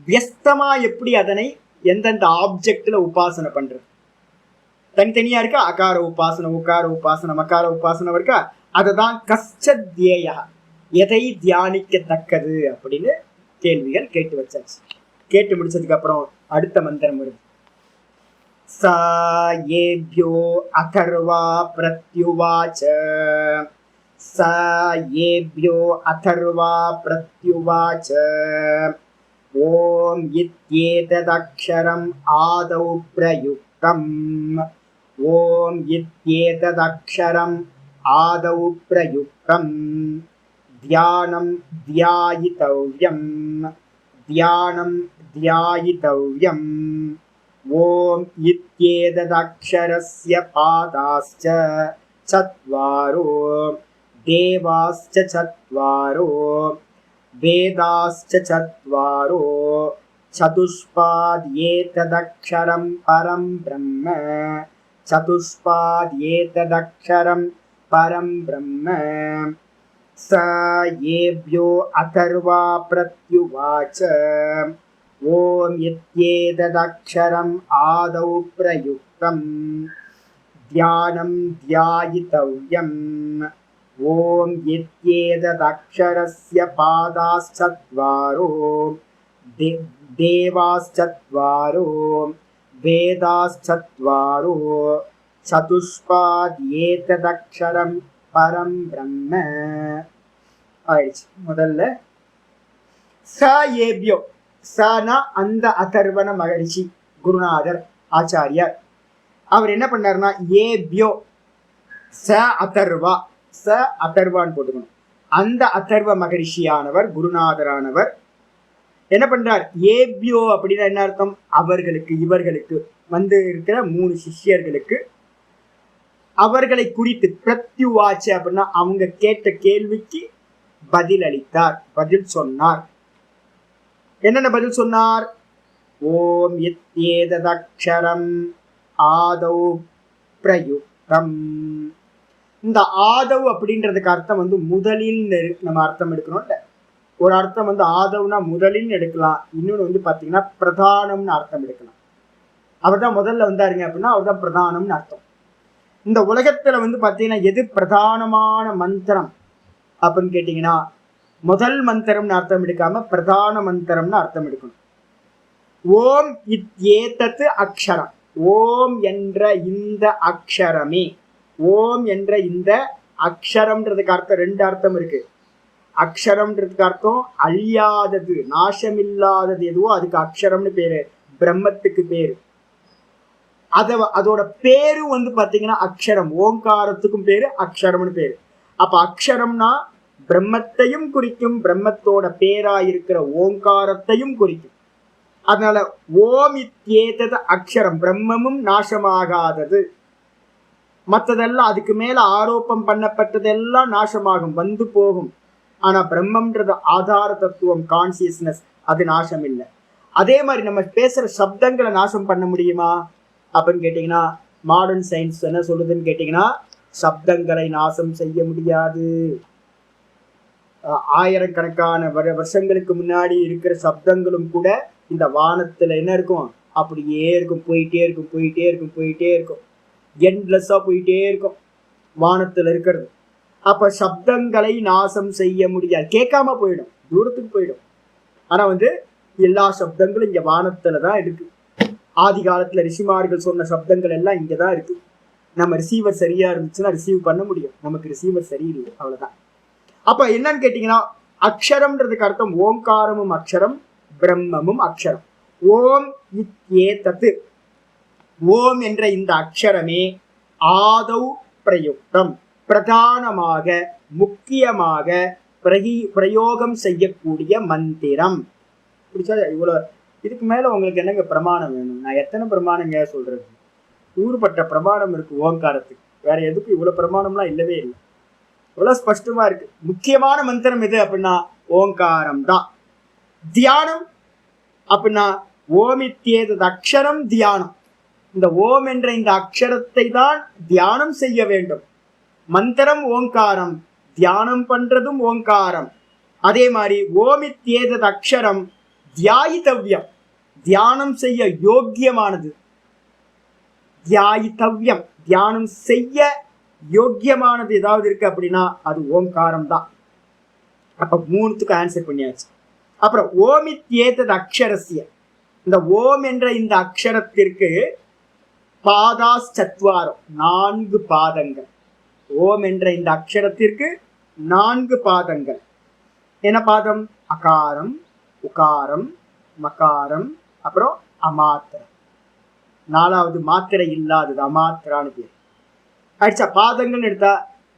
[SPEAKER 2] வியஸ்தமா எப்படி அதனை எந்தெந்த ஆப்ஜெக்ட்ல உபாசனை பண்றது. தனித்தனியா இருக்கா, அகார உபாசனை, உகார உபாசனை, மகார உபாசனை இருக்கா, அதுதான் கஷ்டத்யேய, எதை தியானிக்கத்தக்கது அப்படின்னு கேள்விகள் கேட்டு வச்சாச்சு. கேட்டு முடிச்சதுக்கு அப்புறம் அடுத்த மந்திரம் வருது. சா ஏப்யோ அதர்வா பிரத்யுவாச்ச स येभ्यो अथर्वा प्रत्युवाच ॐ इत्येतदक्षरम् आदौ प्रयुक्तम् ॐ इत्येतदक्षरम् आदौ प्रयुक्तम् ध्यानं ध्यायितव्यम् ध्यानं ध्यायितव्यम् ॐ इत्येतदक्षरस्य पादाश्च चत्वारो देवाश्च चत्वारो वेदाश्च चत्वारो चतुष्पाद्येतदक्षरं परं ब्रह्म चतुष्पाद्येतदक्षरं परं ब्रह्म स येभ्यो अथर्वा प्रत्युवाच ॐ इत्येतदक्षरम् आदौ प्रयुक्तम् ध्यानं ध्यायितव्यम् ॐ इत्येतदक्षरस्य पादाश्चत्वारो देवाश्चत्वारो वेदाश्चत्वारो चतुष्पाद्येतदक्षरं परं ब्रह्म ஆயிடுச்சு. முதல்ல ச ஏபியோ, சனா அந்த அதர்வன மகரிஷி குருநாதர் ஆச்சாரியார். அவர் என்ன பண்ணாருன்னா ஏபியோ ச அதர்வா, ச அதர்வான்னு போட்டுக்கணும். அந்த அதர்வ மகரிஷியானவர் குருநாதரானவர் என்ன பண்றார்? ஏபியோ அப்படின்னா என்ன அர்த்தம்? அவர்களுக்கு, இவர்களுக்கு வந்து இருக்கிற 3 சிஷ்யர்களுக்கு அவர்களை குறித்து பிரத்யுவாச்சு அப்படின்னா அவங்க கேட்ட கேள்விக்கு பதில் அளித்தார், பதில் சொன்னார். என்னென்ன பதில் சொன்னார்? ஓம் இத்யேததக்ஷரம் ஆதௌ பிரயுக்தம். இந்த ஆதவ் அப்படின்றதுக்கு அர்த்தம் வந்து முதலில் நம்ம அர்த்தம் எடுக்கணும்ல. ஒரு அர்த்தம் வந்து ஆதவ்னா முதலில் எடுக்கலாம், இன்னொன்று வந்து பார்த்தீங்கன்னா பிரதானம்னு அர்த்தம் எடுக்கலாம். அவர் தான் முதல்ல வந்தாருங்க அப்படின்னா அவர் தான் பிரதானம்னு அர்த்தம். இந்த உலகத்துல வந்து பார்த்தீங்கன்னா எது பிரதானமான மந்திரம் அப்படின்னு கேட்டீங்கன்னா முதல் மந்திரம்னு அர்த்தம் எடுக்காம பிரதான மந்திரம்னு அர்த்தம் எடுக்கணும். ஓம் இத்யேதத் அக்ஷரம், ஓம் என்ற இந்த அக்ஷரமே. ஓம் என்ற இந்த அக்ஷரம்ன்றதுக்கு அர்த்தம் 2 அர்த்தம் இருக்கு. அக்ஷரம்ன்றதுக்கு அர்த்தம் அழியாதது, நாசமில்லாதது எதுவோ அதுக்கு அக்ஷரம்னு பேரு, பிரம்மத்துக்கு பேரு. அதோட பேரு வந்து பாத்தீங்கன்னா அக்ஷரம், ஓங்காரத்துக்கும் பேரு அக்ஷரம்னு பேரு. அப்ப அக்ஷரம்னா பிரம்மத்தையும் குறிக்கும், பிரம்மத்தோட பேரா இருக்கிற ஓங்காரத்தையும் குறிக்கும். அதனால ஓம் இத்யேதத் அக்ஷரம், பிரம்மமும் நாசமாகாதது. மற்றதெல்லாம் அதுக்கு மேல ஆரோப்பம் பண்ணப்பட்டதெல்லாம் நாசமாகும், வந்து போகும். ஆனா பிரம்மம்ன்றது ஆதார தத்துவம், கான்சியஸ்னஸ், அது நாசம் இல்லை. அதே மாதிரி நம்ம பேசுற சப்தங்களை நாசம் பண்ண முடியுமா அப்படின்னு கேட்டீங்கன்னா மாடர்ன் சயின்ஸ் என்ன சொல்லுதுன்னு கேட்டீங்கன்னா சப்தங்களை நாசம் செய்ய முடியாது. ஆயிரக்கணக்கான வருஷங்களுக்கு முன்னாடி இருக்கிற சப்தங்களும் கூட இந்த வானத்துல என்ன இருக்கும்? அப்படியே இருக்கும், போயிட்டே இருக்கும், போயிட்டே இருக்கும், போயிட்டே இருக்கும், எண்ட்லெஸ்ஸா போயிட்டே இருக்கும் வானத்துல இருக்கிறது. அப்ப சப்தங்களை நாசம் செய்ய முடியாது, கேட்காம போயிடும், தூரத்துக்கு போயிடும். ஆனா வந்து எல்லா சப்தங்களும் இங்க வானத்துல தான் இருக்கு. ஆதி காலத்துல ரிஷிமார்கள் சொன்ன சப்தங்கள் எல்லாம் இங்கதான் இருக்கு. நம்ம ரிசீவர் சரியா இருந்துச்சுன்னா ரிசீவ் பண்ண முடியும், நமக்கு ரிசீவர் சரியில்லை, அவ்வளவுதான். அப்ப என்னன்னு கேட்டீங்கன்னா அக்ஷரம்ன்றதுக்கு அர்த்தம் ஓங்காரமும் அக்ஷரம், பிரம்மமும் அக்ஷரம். ஓம் இத்யேதத், ஓம் என்ற இந்த அக்ஷரமே ஆதௌ பிரயுக்தம், பிரதானமாக முக்கியமாக பிரயோகம் செய்யக்கூடிய மந்திரம். பிடிச்சா இவ்வளவு, இதுக்கு மேல உங்களுக்கு என்னங்க பிரமாணம் வேணும்? நான் எத்தனை பிரமாணங்க சொல்றது? ஊறுபட்ட பிரமாணம் இருக்கு ஓங்காரத்துக்கு, வேற எதுக்கும் இவ்வளவு பிரமாணம்லாம் இல்லவே இல்லை. இவ்வளவு ஸ்பஷ்டமா இருக்கு. முக்கியமான மந்திரம் எது அப்படின்னா ஓங்காரம் தான். தியானம் அப்படின்னா ஓமித்யேதத் அக்ஷரம் தியானம். இந்த ஓம் என்ற இந்த அக்ஷரத்தை தான் தியானம் செய்ய வேண்டும். மந்திரம் ஓங்காரம், தியானம் பண்றதும் ஓங்காரம். அதே மாதிரி ஓமித்யேதத் அக்ஷரம் தியாயித்தவ்யம், தியானம் செய்ய யோக்கியமானது. தியாயித்தவ்யம், தியானம் செய்ய யோக்கியமானது ஏதாவது இருக்கு அப்படின்னா அது ஓங்காரம் தான். அப்ப 3த்துக்கு ஆன்சர் பண்ணியாச்சு. அப்புறம் ஓமித்யேதத் அக்ஷரஸ்ய, இந்த ஓம் என்ற இந்த அக்ஷரத்திற்கு பாதாஸ் சத்வாரம், 4 பாதங்கள். ஓம் என்ற இந்த அக்ஷரத்திற்கு 4 பாதங்கள். என்ன பாதம்? அகாரம், உகாரம், மகாரம், அப்புறம் அமாத்திரம். 4வது மாத்திரை இல்லாதது அமாத்திரான்னு பேர். அடிச்சா பாதங்கள்னு எடுத்தா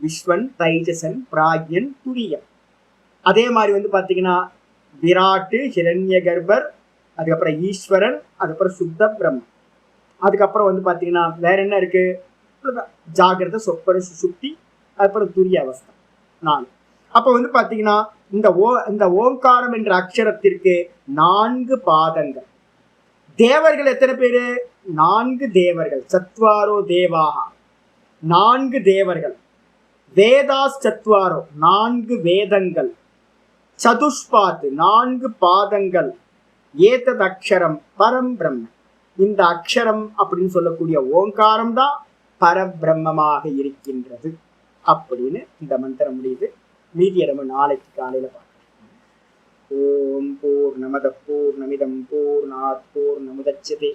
[SPEAKER 2] விஸ்வன், தைஜசன், பிராக்யன், துரியம். அதே மாதிரி பாத்தீங்கன்னா விராட்டு, ஹிரண்ய கர்ப்பர், அதுக்கப்புறம் ஈஸ்வரன், அதுக்கப்புறம் சுத்த பிரம்மன். அதுக்கப்புறம் பாத்தீங்கன்னா வேற என்ன இருக்கு? ஜாகிரத, சொப்பன, சுசுப்தி, அதுக்கப்புறம் துரிய அவஸ்தை 4. அப்ப பாத்தீங்கன்னா இந்த ஓங்காரம் என்ற அக்ஷரத்திற்கு 4 பாதங்கள். தேவர்கள் எத்தனை பேரு? 4 தேவர்கள். சத்வாரோ தேவாகா, 4 தேவர்கள். வேதாஸ் சத்வாரோ, 4 வேதங்கள். சதுஷ்பாத், 4 பாதங்கள். ஏதத் அக்ஷரம் பரம் பிரம்ம. இந்த அக்ஷரம் அப்படின்னு சொல்லக்கூடிய ஓங்காரம் தான் பரபிரம்மமாக இருக்கின்றது அப்படின்னு இந்த மந்திரம் முடியுது. மீதியை நம்ம நாளைக்கு காலையில பார்க்கலாம். ஓம் பூர்ணமத பூர்ணமிதம் பூர்ணாத் பூர்ணமுதச்யதே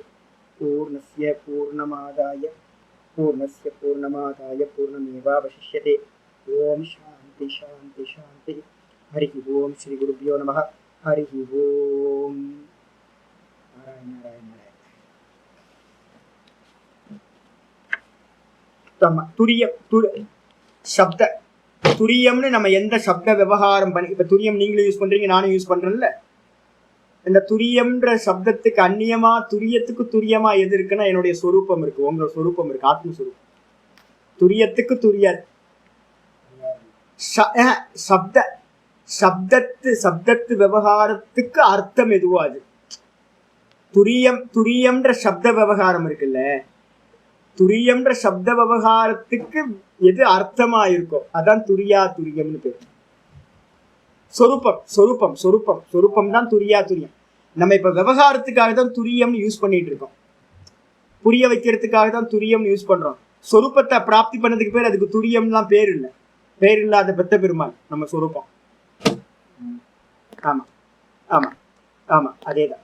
[SPEAKER 2] பூர்ணஸ்ய பூர்ணமாதாய பூர்ணமேவாவசிஷ்யதே. ஓம் சாந்தி சாந்தி சாந்தி. ஹரி ஓம். ஸ்ரீ குருபியோ நமः. ஹரி ஓம். நாராயண நாராயண நாராயண. சப்த துரியம்னு நம்ம எந்த சப்த விவகாரம் பண்ணி, இப்ப துரியம் நீங்களும் யூஸ் பண்றீங்க, நானும் யூஸ் பண்றேன்ல. இந்த துரியம்ன்ற சப்தத்துக்கு அந்நியமா துரியத்துக்கு துரியமா எது இருக்குன்னா என்னுடைய சொரூபம் இருக்கு, உங்களோட சொரூபம் இருக்கு, ஆத்மஸ்வரூபம். துரியத்துக்கு துரியர் சப்தத்து விவகாரத்துக்கு அர்த்தம் எதுவோ அது துரியம்ன்ற சப்த விவகாரம் இருக்குல்ல, துரியம்ன்ற சப்த விவகாரத்துக்கு எது அர்த்தமா இருக்கோ அதான் துரியா துரியம்னு பேர். சொரூபம் தான் துரியா துரியம். நம்ம இப்ப விவகாரத்துக்காக தான் துரியம்னு யூஸ் பண்ணிட்டு இருக்கோம், புரிய வைக்கிறதுக்காக தான் துரியம் யூஸ் பண்றோம். சொரூபத்தை பிராப்தி பண்ணதுக்கு பேர் அதுக்கு துரியம்லாம் பேர் இல்லை, பேர் இல்லாத பெத்த பெருமாள் நம்ம சொரூபம். ஆமா ஆமா ஆமா அதேதான்.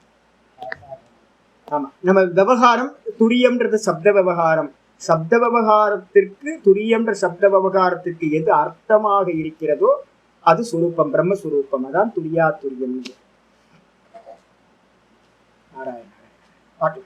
[SPEAKER 2] ஆமா, நம்ம விவகாரம் துரியம்ன்றது சப்த விவகாரம். சப்த விவகாரத்திற்கு துரியம்ன்ற சப்த விவகாரத்திற்கு எது அர்த்தமாக இருக்கிறதோ அது சுரூபம், பிரம்மஸ்வரூபம். அதான் துரியா துரியம். நாராயண பாட்டு.